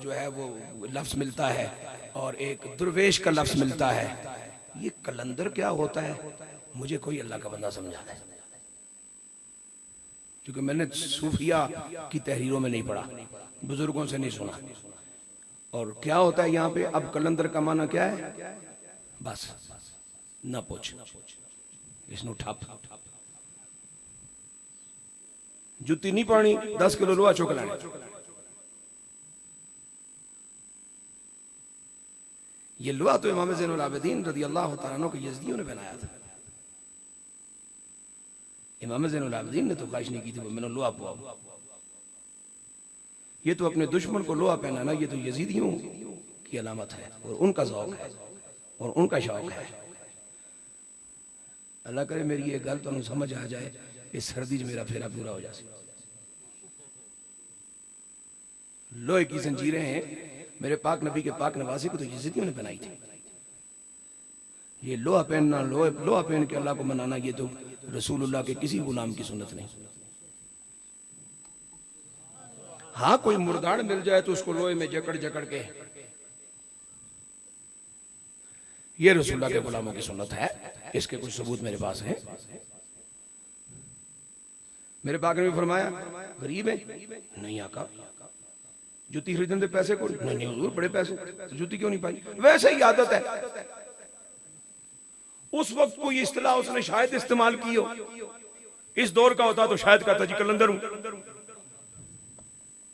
जो है वो लफ्ज़ मिलता है, और एक दुर्वेश का लफ्ज़ मिलता है। ये कलंदर क्या होता है मुझे कोई अल्लाह का बंदा समझा दे, क्योंकि मैंने सूफिया की तहरीरों में नहीं पढ़ा, बुजुर्गों से नहीं सुना। और क्या होता है यहाँ पे, अब कलंदर का माना क्या है, बस ना पूछ, इसनु ठप, जुती नहीं पानी 10 किलो लोहा चुक लाने। ये लोहा तो इमाम ज़ैनुल आबिदीन रज़ी अल्लाह तआला अन्हु के यज़दियों ने बनाया था। इमाम ज़ैनुल आबिदीन ने तो ख्वाहिश नहीं की थी वो मैंने लोहा पवाऊं। ये तो अपने दुश्मन को लोहा पहनाना, ये तो यजीदियों की अलामत है, और उनका ज़ौक़ है और उनका शौक़ है। अल्लाह करे मेरी ये गल तो समझ आ जाए, इस सर्दी च मेरा फेरा पूरा हो जाए। लोहे की जंजीरें हैं, मेरे पाक नबी के पाक नवासी को तो यजीदियों ने बनाई थी। ये लोहा पहनना, लोहा पहन के अल्लाह को मनाना, ये तो रसूलुल्लाह के किसी गुलाम की सुन्नत नहीं। हाँ कोई मुर्दाड़ मिल जाए तो उसको लोहे में जकड़ जकड़ के, ये रसूलुल्लाह के गुलामों की सुन्नत है। इसके कुछ सबूत मेरे पास हैं। मेरे पाक ने भी फरमाया गरीब है नहीं आका, जूती खरीदने दे पैसे को नहीं हुजूर, बड़े पैसे, जूती क्यों नहीं पाई, वैसे ही आदत है। उस वक्त कोई इस्तिलाह उसने शायद इस्तेमाल की हो, इस दौर का होता तो शायद कहता जी कलंदर हूं,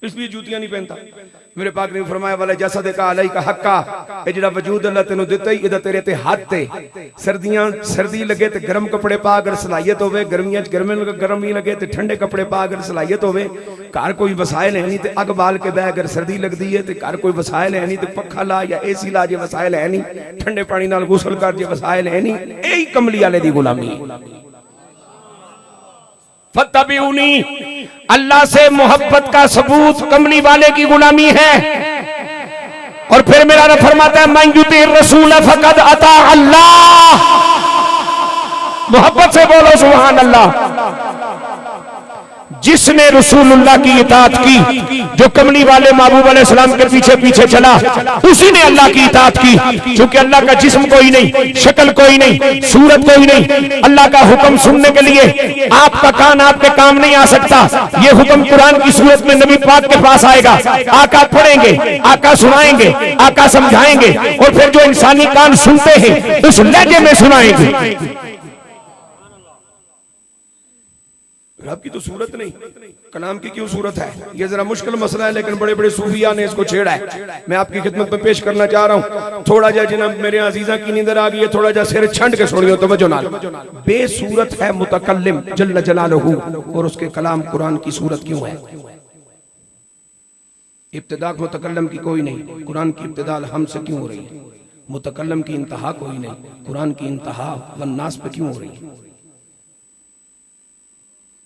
इसलिए जूतियां नहीं पहनता। मेरे पाक ने फरमाया वाला जैसा देखा अलई का हक्का, ये जिहड़ा वजूद अल्लाह तेनू दिता ही इहदा तेरे ते हाथ ते, सर्दी लगे ते गर्म कपड़े पा, अगर सलाहियत होवे गर्मियां च गर्मी लगे ते ठंडे कपड़े पा, अगर सलाहियत होवे, घर कोई वसाइल है नहीं ते अग बाल के बह, अगर सर्दी लगदी है ते घर कोई वसाइल है नहीं ते पक्खा ला या एसी ला, जे वसाइल है नहीं ठंडे पानी नाल गुसल कर, जे वसाइल है नहीं, यही कमली वाले दी गुलामी है। फत्तबिऊनी, अल्लाह से मोहब्बत का सबूत कमली वाले की गुलामी है। और फिर मेरा रब फरमाता है मन युती रसूल फकद अता अल्लाह, मोहब्बत से बोलो सुभान अल्लाह। जिसने रसूलुल्लाह की इताअत की, जो कमली वाले महबूब अलैहिस्सलाम के पीछे पीछे चला, उसी ने अल्लाह की इताअत की। क्योंकि अल्लाह का जिस्म कोई नहीं, शक्ल कोई नहीं, सूरत कोई नहीं। अल्लाह का हुक्म सुनने के लिए आपका कान आपके काम नहीं आ सकता। ये हुक्म कुरान की सूरत में नबी पाक के पास आएगा, आका पढ़ेंगे, आका सुनाएंगे, आका समझाएंगे, और फिर जो इंसानी कान सुनते हैं उस लहजे में सुनाएंगे। रब की तो सूरत नहीं, कलाम की क्यों सूरत है? ये जरा मुश्किल मसला है, लेकिन बड़े बड़े सूफिया ने इसको छेड़ा है। मैं आपकी खिदमत में पेश करना चाह रहा हूँ। थोड़ा जा जनाब मेरे अजीजा की नींदर आ गई है, थोड़ा जा सिर छंड के सुनियो तवज्जो नाल। बेसूरत है मुतकल्लिम जल्ल जलालहू, और उसके कलाम कुरान की सूरत क्यों है? इब्तिदा मुतकल्लम की कोई नहीं, कुरान की इब्तिदा हमसे क्यों हो रही है? मुतकल्लम की इंतहा कोई नहीं, कुरान की इंतहा वन्नास पे क्यों हो रही है?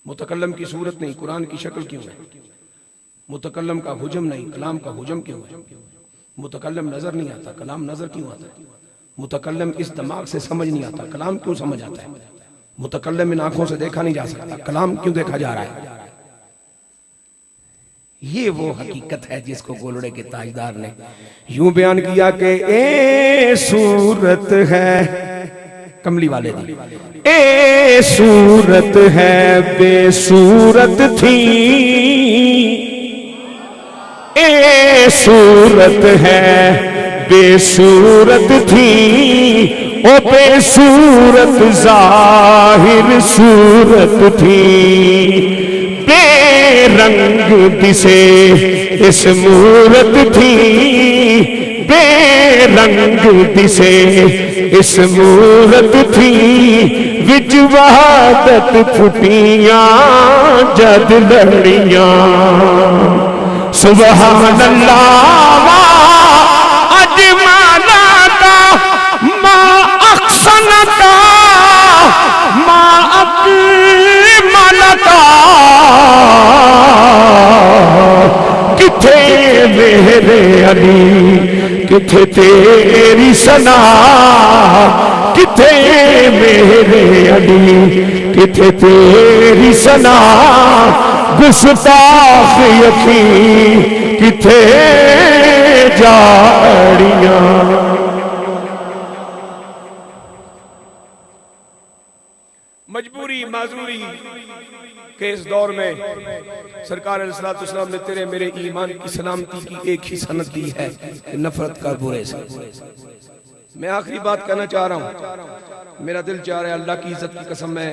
मुतकल्लम की सूरत नहीं, कुरान की शक्ल क्यों है? मुतकल्लम का हुजम नहीं, कलाम का हुजम क्यों है? मुतकल्लम नजर नहीं आता, कलाम नजर क्यों आता है? मुतकल्लम इस दिमाग से समझ नहीं आता, कलाम क्यों समझ आता है? मुतकल्लम इन आंखों से देखा नहीं जा सकता, कलाम क्यों देखा जा रहा है? ये वो हकीकत है जिसको गोलड़े के ताजदार ने यूं बयान किया कि ए सूरत है कमली वाले दी, ए सूरत है बेसूरत थी, ए सूरत है बेसूरत थी, ओ बेसूरत जाहिर सूरत थी, बेरंग दिसे इस मूरत थी, बेरंग दिसे इस मूरत थी, विच वहादत फुटियां जद लड़ियां, सुभान अल्लाह।
किथे मेरे अली किथे तेरी सना, किथे मेरे अली किथे तेरी सना, गुस्ताख यकी किथे जाड़ियां।
मजबूरी माजूरी के इस दौर में सरकार अलैहिस्सलाम ने तेरे मेरे ईमान की सलामती की एक ही सनद दी है, नफरत का बुरे से। मैं आखिरी बात कहना चाह रहा हूं, मेरा दिल चाह रहा है, अल्लाह की इज्जत की कसम, मैं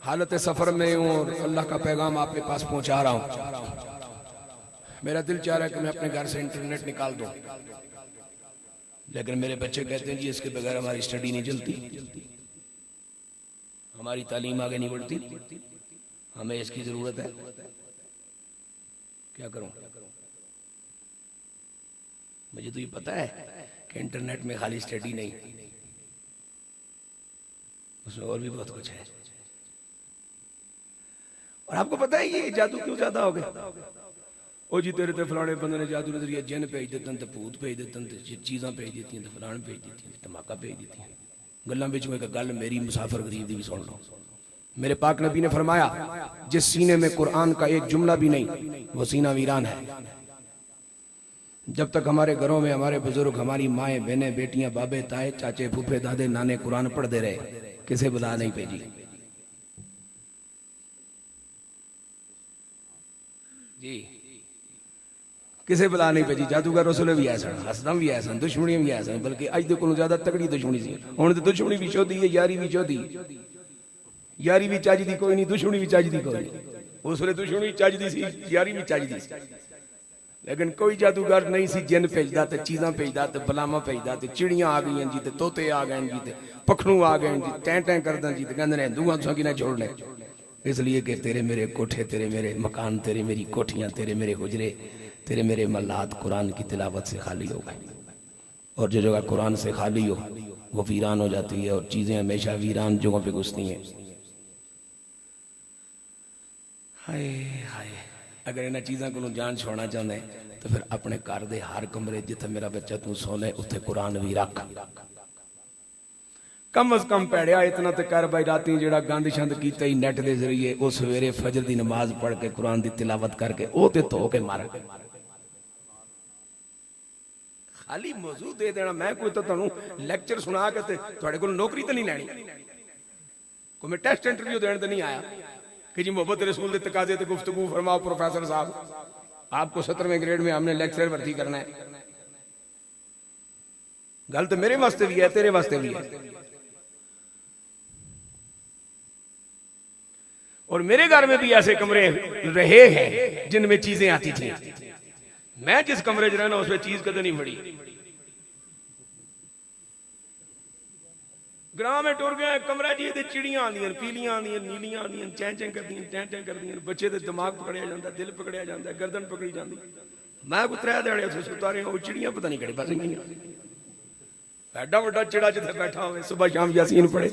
हालत सफर में हूं और अल्लाह का पैगाम आपके पास पहुंचा रहा हूं। मेरा दिल चाह रहा है कि मैं अपने घर से इंटरनेट निकाल दूं, लेकिन मेरे बच्चे कहते हैं जी इसके बगैर हमारी स्टडी नहीं चलती, हमारी तालीम आगे नहीं बढ़ती, हमें इसकी जरूरत है। क्या करूं? मुझे तो ये पता है कि इंटरनेट में खाली स्टडी नहीं, उसमें और भी बहुत कुछ है। और आपको पता है ये जादू क्यों ज्यादा हो गया? ओ जी तेरे ते फलाने बंदे ने जादू नजरिया जिन भेज देते हैं, भूत भेज देते हैं, चीज़ां भेज देती हैं, फलाने भेज देती हैं, धमाका भेज देती हैं। गल्लां विच एक गल मेरी मुसाफिर गरीब दी भी सुन लो। मेरे पाक नबी ने फरमाया जिस सीने में कुरान का एक जुमला भी नहीं वो सीना वीरान है। जब तक हमारे घरों में हमारे बुजुर्ग, हमारी माएँ, बहनें, बेटियां, बाबे, ताए, चाचे, फूफे, दादे, नाने कुरान पढ़ते रहे, किसे बला नहीं भेजी। जी किसे बला नहीं भेजी। जादूगर रसूल भी ऐसा, हसदम भी ऐसा, दुश्मनी भी ऐसा, बल्कि अज दे कोलों ज्यादा तगड़ी दुश्मनी सी। हुण ते दुश्मनी भी चौधी है, यारी भी चौधी, यारी भी चज दी कोई नहीं, दुश्मनी भी चज दी कोई नहीं। उस वे दुश्मनी भी चज दी सी, यारी भी चज दी सी, लेकिन कोई जादूगर नहीं सी जिन भेजदा ते चीज़ां भेजदा ते बलामा भेजदा ते चिड़ियां आ गई जी, ते तोते आ गए जी, ते पखड़ू आ गए जी, टैं टैं करदा जी, ते कहंदे ने हिंदुआं तुसां किने छोड़ने। इसलिए कि तेरे मेरे कोठे, तेरे मेरे मकान, तेरे मेरी कोठियां, तेरे मेरे हुजरे, तेरे मेरे मल्लात कुरान की तिलावत से खाली हो गए। और जो जगह कुरान से खाली हो वो वीरान हो जाती है, और चीज़ें हमेशा वीरान जगहों पे घुसती हैं। हाय हाय, अगर इन्हें चीज़ों को जान छोड़ना चाहते हैं तो फिर अपने घर के हर कमरे जिथे मेरा बच्चा तू सोने उत्थे कुरान भी रख। कम अज कम पैड़िया इतना तो कर भाई, राती जो गंद शंद किया ही नैट के जरिए वो सवेरे फजर की नमाज पढ़ के कुरान की तिलावत करके वो तो धो के मार खाली मौजू दे देना। मैं कोई तो तुहानू लैक्चर सुना के तुहाडे कोल नौकरी तो नहीं लैनी, कोई मैं टेस्ट इंटरव्यू देने तो नहीं आया कि जी मोहब्बत रसूल के तकाजे ते गुफ्तगू फरमाओ प्रोफेसर साहब, आपको 17वें ग्रेड में हमने लेक्चर भर्ती करना है। गल तो मेरे वास्ते भी है, तेरे वास्ते भी है। और मेरे घर में भी ऐसे कमरे रहे हैं जिनमें चीजें आती थी। मैं जिस कमरे च रहना उसमें चीज कदे नहीं पड़ी। ग्राम में टुर गया कमरा जी, चिड़ियां आंदियां, पीलियां आंदियां, नीलियां आंदियां, चैं चैं करदियां, टैं टैं करदियां, बच्चे दे दिमाग पकड़िया जाता, दिल पकड़िया जाता, गर्दन पकड़ी जाती। मैं कोई 3 दिहाड़े उत्थे सुता रहा, वो चिड़ियां पता नहीं किहड़े पासे गईयां। एडा वड्डा चिड़ा जिथे बैठा हो, सुबह शाम यासीन पढ़े,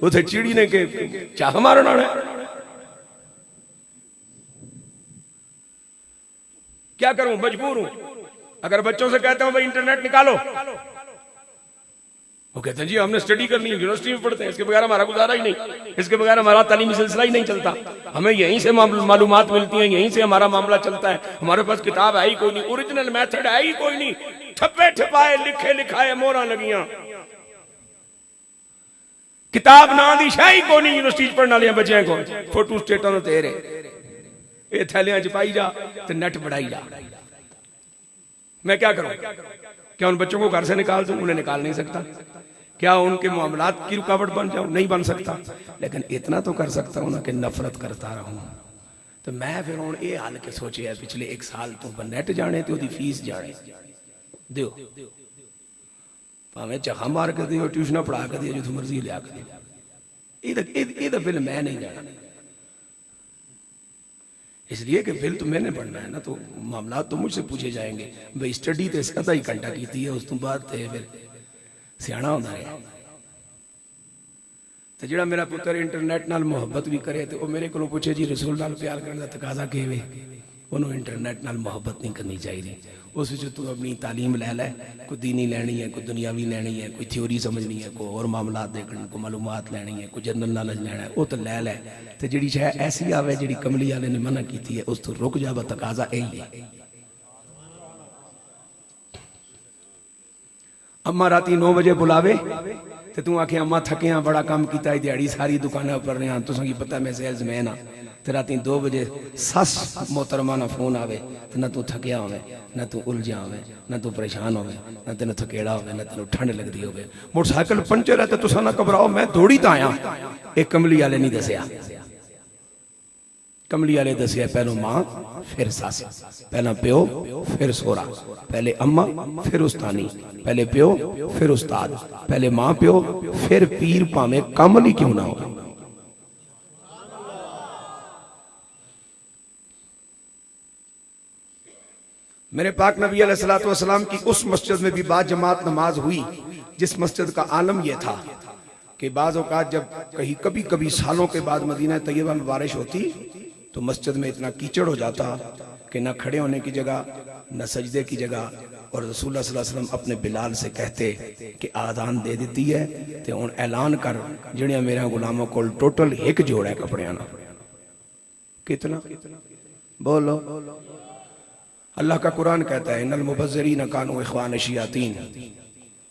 उथे चिड़ी ने के चाह मारना है। क्या करूं, मजबूर हूं। अगर बच्चों से कहता हूं भाई इंटरनेट निकालो, वो कहते हैं जी हमने स्टडी करनी है, यूनिवर्सिटी में पढ़ते हैं, इसके बगैर हमारा गुजारा ही नहीं, इसके बगैर हमारा तालीमी सिलसिला ही नहीं चलता, हमें यहीं से मालूमात मिलती हैं, यहीं से हमारा मामला चलता है, हमारे पास किताब है ही कोई नहीं, ओरिजिनल मेथड है ही कोई नहीं, ठप्पे ठपाए लिखे लिखाए मोहरा लगियां, किताब ना दी शाही कोई नहीं। यूनिवर्सिटी पढ़ने वाले बच्चों को फोटो स्टेटा तेरे ये थैलियां च पाई जा तो नेट बढ़ाई जा। मैं क्या करूं? क्या उन बच्चों को घर से निकाल दूं? उन्हें निकाल नहीं सकता। क्या उनके मामलात की रुकावट बन जाऊं? नहीं बन सकता। लेकिन इतना तो कर सकता हूं ना कि नफरत करता रहूं। तो मैं फिर हुण ये हाल के सोचे है पिछले 1 साल तो नेट जाने तो ओदी फीस जाने दियो, भावें चाह मार के दियो, ट्यूशन पढ़ा के दियो, जो मर्जी लिया के दियो, ये बिल मैं नहीं जाना। इसलिए कि बिल तो मैंने पढ़ना है ना, तो मामला तो मुझसे पूछे जाएंगे। भाई स्टडी तो इसका ही घंटा की है, उस तो बाद फिर सियाना होता है। तो जो मेरा पुत्र इंटरनेट नाल मुहब्बत भी करे तो वो मेरे को पूछे जी रसूल नाल प्यार करने का तकाजा किवें, उन्होंने इंटरनेट नाल मुहब्बत नहीं करनी चाहिए। उस विच तू अपनी तालीम लै लै, कोई दीनी लैनी है, कोई दुनियावी लैनी है, कोई थ्योरी समझनी है, कोई और मामलात देखने, कोई मालूमात लैनी है, कोई जनरल नॉलेज लैना है, वो तो लै लै। तो जिहड़ी शै ऐसी आवे जिहड़ी कमली वाले ने मना की है, उस तो रुक जा। तकाजा यही है। अम्मा राती 9 बजे बुलावे तो तू आखे अम्मा थके हाँ, बड़ा काम किया है, दिहाड़ी सारी दुकाना पर रहे, तुसा की पता मैं सेल्समैन हाँ। तो राती 2 बजे सस मोहतरमा ना फोन आवे तो ना तू थकिया होवे, ना तू उलझिया होवे, ना तू परेशान होवे, ना तेन थकेड़ा होवे, ना तेन ठंड लगती होवे, मोटरसाइकिल पंचर है तो तुसा ना घबराओ, मैं दौड़ी तो आया। एक कमली वाले नहीं दसिया। कमली वाले दसिया पहलो मां फिर सस, पहला प्यो फिर सोहरा, पहले अम्मा फिर उस्तानी, पहले प्यो फिर उस्ताद, पहले मां प्यो फिर पीर, भावे कमल ही क्यों ना हो। मेरे पाक नबी अलैहिस्सलातु वस्सलाम की उस मस्जिद में भी बाद जमात नमाज हुई जिस मस्जिद का आलम यह था कि बाज़ औक़ात जब कभी कभी सालों के बाद मदीना तैयबा में बारिश होती तो मस्जिद में इतना कीचड़ हो जाता कि ना खड़े होने की जगह, न सजदे की जगह। और रसूलुल्लाह सल्लल्लाहु अलैहि वसल्लम अपने बिलाल से कहते कि आदान दे दी है तो हुण ऐलान कर, जिहड़ियां मेरे गुलामों को टोटल एक जोड़ा है कपड़ियां ना। कितना बोलो। अल्लाह का कुरान कहता है इन्नल मुबज़्ज़िरीन कानू इख्वान शयातीन।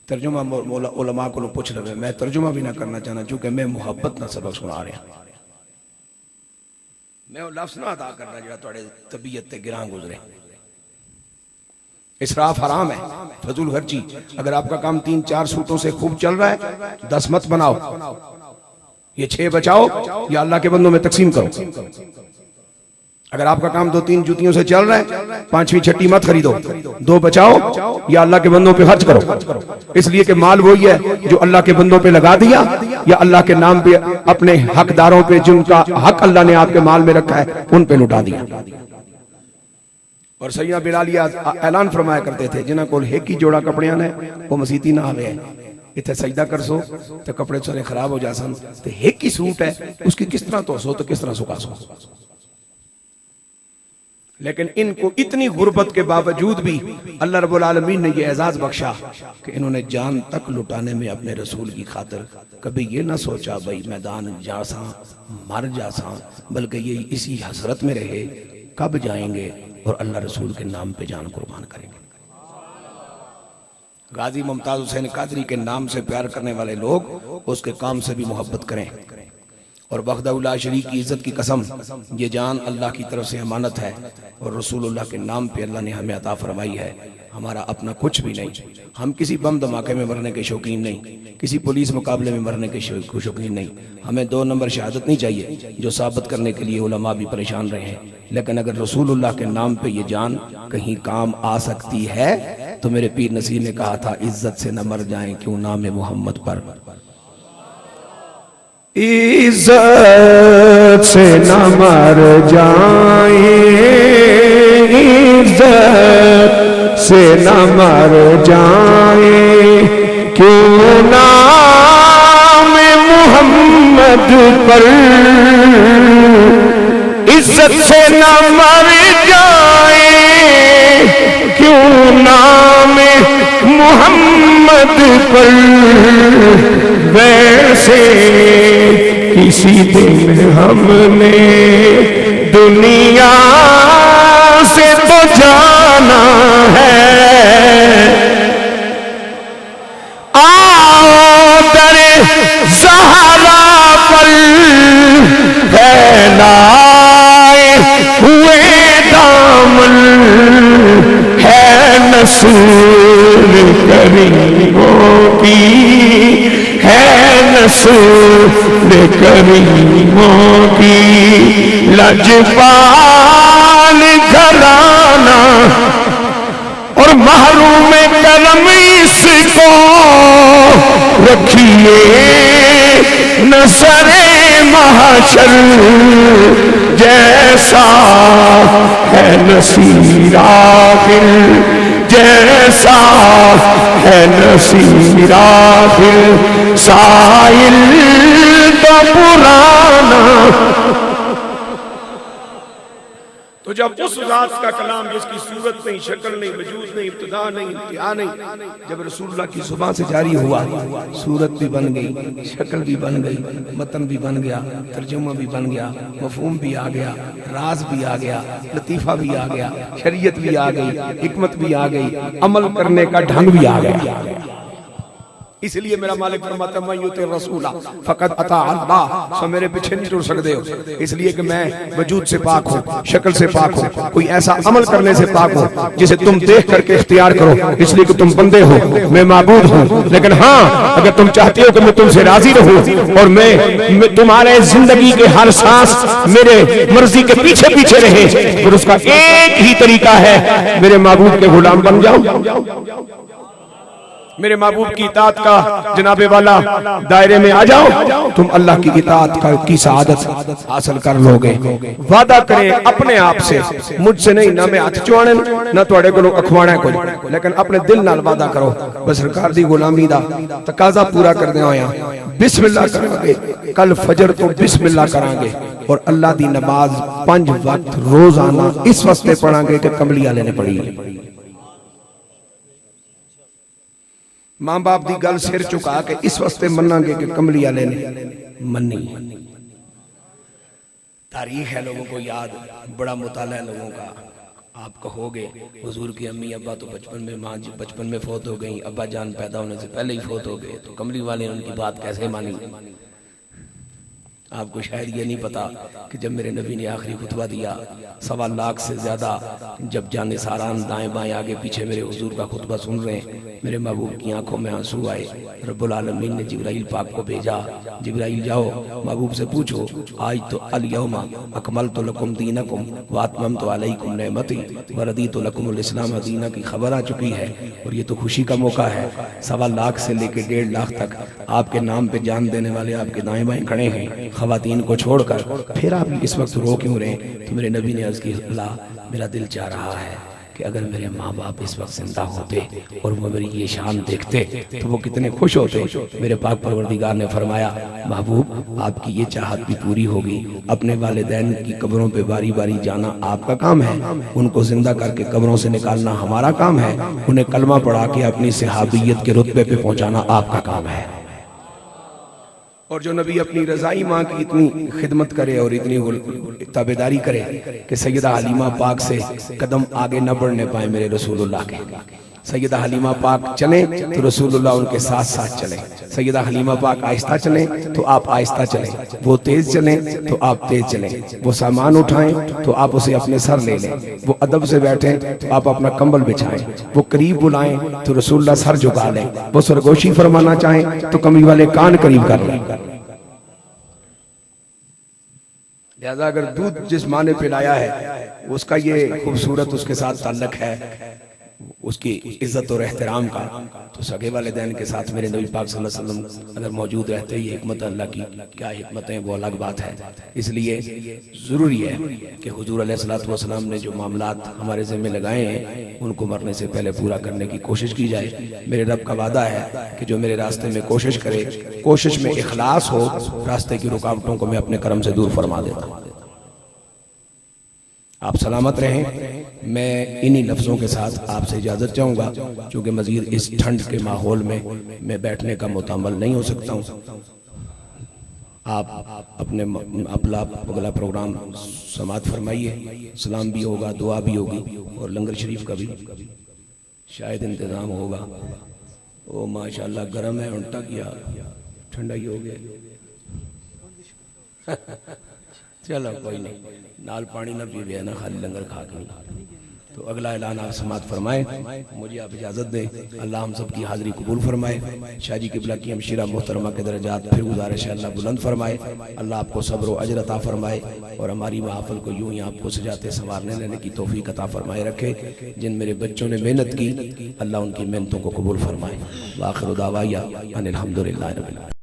तर्जुमा उलमा को पूछ लवे, मैं तर्जुमा भी ना करना चाहना क्योंकि मैं मुहब्बत ना सबक सुना रहा, मैं वो लफ्ज़ ना अदा करना जो तुहाडे तबीयत ते गिरां गुजरे। इसराफ हराम है, फजूल खर्ची। अगर आपका काम 3-4 सूटों से खूब चल रहा है 10 मत बनाओ, ये 6 बचाओ या अल्लाह के बंदों में तकसीम करो। अगर आपका काम 2-3 जूतियों से चल रहा है 5वीं 6ठी मत खरीदो, 2 बचाओ या अल्लाह के बंदों पे खर्च करो। इसलिए कि माल वही है जो अल्लाह के बंदों पे लगा दिया या अल्लाह के नाम पे अपने हकदारों पे, जिनका हक अल्लाह ने आपके माल में रखा है, उन पे लुटा दिया। और सैयदना बिलाल ऐलान फरमाया करते थे जिन्हां कोल एक ही जोड़ा कपड़ियां ने वो मसीती ना आवे, इतने सजदा कर सो तो कपड़े सारे खराब हो जासन, तो एक ही सूट है उसकी किस तरह धो सो तो किस तरह सुखा सो। लेकिन इनको इतनी गुर्बत के बावजूद भी अल्लाह रब्बुल आलमीन ने यह एजाज बख्शा कि इन्होंने जान तक लुटाने में अपने रसूल की खातिर कभी ये ना सोचा भाई मैदान जासा मर जासा, बल्कि ये इसी हसरत में रहे कब जाएंगे और अल्लाह रसूल के नाम पे जान कुर्बान करेंगे। गाजी मुमताज हुसैन कादरी के नाम से प्यार करने वाले लोग उसके काम से भी मोहब्बत करें। और वहदहुल्ला शरीक की इज्जत की कसम, ये जान अल्लाह की तरफ से अमानत है और रसूलुल्लाह के नाम पे अल्लाह ने हमें अता फरमाई है। हमारा अपना कुछ भी नहीं, हम किसी बम धमाके में मरने के शौकीन नहीं, किसी पुलिस मुकाबले में मरने के शौकीन नहीं। हमें 2 नंबर शहादत नहीं चाहिए जो साबित करने के लिए उलमा भी परेशान रहे हैं। लेकिन अगर रसूलुल्लाह के नाम पे ये जान कहीं काम आ सकती है तो मेरे पीर नसीर ने कहा था इज्जत से न मर जाए क्यों नाम मोहम्मद पर। इज्जत से न मर जाए, इज्जत से न मर जाए क्यों नाम मोहम्मद पर। इज्जत से न मर जाए क्यों नाम मोहम्मद पर। वैसे किसी दिन हमने दुनिया से तो जाना है। आओ दरे ज़हरा पर फैलाए हुए दामन है नसूल करीमों की, है नसूल करीमों की। लजपाल घराना और महरूम करम इसको रखिए नसरे महशर। जैसा है नसीरा फिर, जैसा है नसीरा फिर साइल तो पुराना। तो जब उस जात का कलाम जिसकी सूरत नहीं, शक्ल नहीं, वजूद नहीं, इब्तिदा नहीं, इंतहा नहीं, जब रसूलुल्लाह की जुबान से जारी हुआ, सूरत भी बन गई, शक्ल भी बन गई, मतन भी बन गया, तर्जुमा भी बन गया, मफहूम भी आ गया, राज भी आ गया, लतीफा भी आ गया, शरीयत भी आ गई, हिकमत भी आ गई, अमल करने का ढंग भी आ गया। इसलिए मेरा मालिक फरमाता है, मैं युति रसूला फकत अता अल्लाह, सो मेरे पीछे नहीं टुर सकते हो, इसलिए कि मैं वजूद से पाक हूँ, शक्ल से पाक हूँ, कोई ऐसा अमल करने से पाक हूँ जिसे तुम देख करके इख्तियार करो, इसलिए कि तुम बंदे हो, मैं माबूद हूँ। लेकिन हाँ, अगर तुम चाहते हो कि मैं तुमसे राजी रहूं और मैं तुम्हारे जिंदगी के हर सांस मेरे मर्जी के पीछे पीछे रहे, फिर उसका एक ही तरीका है, मेरे माबूद के गुलाम बन जाओ, मेरे महबूब की इताअत का जनाबे वाला दायरे में आ जाओ, तुम अल्लाह की इताअत की सआदत हासिल कर लोगे। वादा करें अपने आप से, मुझसे नहीं, ना मैं हाथ चुआने ना तुहाडे कोलों अखवाना कुछ, लेकिन अपने दिल नाल वादा करो, बस सरकार दी गुलामी दा तकाजा पूरा करदे होया बिस्मिल्लाह करांगे, कल फजर तो बिस्मिल्लाह करांगे और अल्लाह दी नमाज 5 वक्त रोजाना इस वास्ते पढ़ांगे कि कमली वाले ने पढ़ी है। मां बाप दी गल सिर चुका के इस वास्ते मनांगे कि कमली वाले ने मन्नी। तारीख है लोगों को याद, बड़ा मुताला है लोगों का। आप कहोगे हुजूर की अम्मी अब्बा तो बचपन में, माँ जी बचपन में फौत हो गई, अब्बा जान पैदा होने से पहले ही फौत हो गए, तो कमली वाले ने उनकी बात कैसे मानी? आपको शायद ये नहीं पता कि जब मेरे नबी ने आखिरी खुतबा दिया, 1.25 लाख से ज्यादा जब जाने सारान दाएं बाएं आगे पीछे मेरे हुजूर का खुतबा सुन रहे हैं, मेरे महबूब की आंखों में आंसू आए। रब्बुल आलमीन ने जिब्राइल पाक को भेजा, जिब्राइल जाओ महबूब से पूछो, आज तो अल यौमा अकमलतु लकुम दीनकुम व अतममतु अलैकुम नेमती व रदीतु लकुमुल इस्लाम दीना की खबर आ चुकी है। और ये तो खुशी का मौका है, 1.25 लाख से लेकर 1.5 लाख तक आपके नाम पे जान देने वाले आपके दाएं बाएं खड़े हैं, खवातीन को छोड़कर। फिर आप इस वक्त रो क्यों रहे? तो मेरे नबी ने अर्ज की, अल्लाह मेरा दिल चाह रहा है कि अगर मेरे माँ बाप इस वक्त जिंदा होते और वो मेरी ये शान देखते तो वो कितने खुश होते। मेरे पाक परवरदिगार ने फरमाया, महबूब आपकी ये चाहत भी पूरी होगी। अपने वालिदैन की कब्रों पे बारी बारी जाना आपका काम है, उनको जिंदा करके कब्रों से निकालना हमारा काम है, उन्हें कलमा पढ़ा के अपनी सहाबियत के रुतबे पे पहुंचाना आपका काम है। और जो नबी अपनी रजाई माँ की इतनी खिदमत करे और इतनी ताबेदारी करे कि सैयदा हलीमा पाक से कदम आगे न बढ़ने पाए मेरे रसूलुल्लाह के। सैयदा हलीमा पाक चले तो रसूलुल्लाह उनके साथ साथ चले, सैयदा हलीमा पाक आहिस्ता चले तो आप आहिस्ता चले, वो तेज चले तो आप तेज चले, वो सामान उठाएं तो आप उसे अपने सर ले लें, वो अदब से बैठे तो आप अपना कंबल बिछाएं, वो करीब बुलाएं तो रसूलुल्लाह सर झुका लें, वो सरगोशी फरमाना चाहें तो कमली वाले कान करीब कर लें। लिहाजा अगर दूध जिस माँ ने पिलाया है उसका ये खूबसूरत उसके साथ ताल्लुक है, उसकी इज्जत और एहतराम का, तो सगे वालिदैन के साथ मेरे नबी पाक सल्लल्लाहु अलैहि वसल्लम अगर मौजूद रहते ही हिकमत अल्लाह की क्या हिकमत है वो अलग बात है। इसलिए ज़रूरी है कि हुजूर अलैहिस्सलातु वस्सलाम ने जो मामलात हमारे ज़िम्मे लगाए हैं उनको मरने से पहले पूरा करने की कोशिश की जाए। मेरे रब का वादा है कि जो मेरे रास्ते में कोशिश करे, कोशिश में इखलास हो, रास्ते की रुकावटों को मैं अपने करम से दूर फरमा देता हूँ। आप सलामत रहें। मैं इन्हीं लफ्ज़ों के साथ आपसे इजाज़त चाहूँगा, क्योंकि मज़ीद इस ठंड के माहौल में मैं बैठने का मुतअम्मल नहीं हो सकता हूँ। आप अपने अगला प्रोग्राम समात फरमाइए, सलाम भी होगा, दुआ भी होगी और लंगर शरीफ का भी शायद इंतज़ाम होगा। ओ माशाअल्लाह गर्म है, उल्टा किया, ठंडा ही हो गया। चलो कोई नहीं, नाल पानी ना पी गया ना, खाली लंगर खा के। तो अगला ऐलान आप समात फरमाए, मुझे आप इजाज़त दें। अल्लाह हम सब की हाज़िरी कबूल फरमाए। शाहजी किबला की हमशीरा मोहतरमा के दर्जात फिर गुजारिश है अल्लाह बुलंद फरमाए। अल्लाह आपको सब्र व अजर अता फरमाए और हमारी महफिल को यूं ही आपको सजाते संवारने लेने की तौफीक अता फरमाए रखे। जिन मेरे बच्चों ने मेहनत की, अल्लाह उनकी मेहनतों को कबूल फरमाए। व आखिर दावाया अनिल हम्दुलिल्लाहि रब्बिल आलमीन।